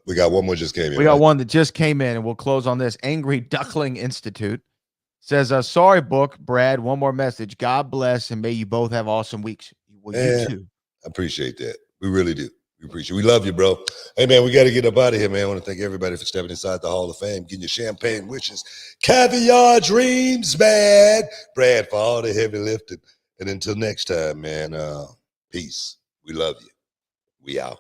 We got one more just came in. We got one that just came in, and we'll close on this. Angry Duckling Institute says, "Sorry, Book Brad. One more message. God bless, and may you both have awesome weeks." Well, you too. I appreciate that. We really do. We appreciate it. We love you, bro. Hey, man, we got to get up out of here, man. I want to thank everybody for stepping inside the Hall of Fame, getting your champagne wishes, caviar dreams, man. Brad, for all the heavy lifting. And until next time, man, peace. We love you. We out.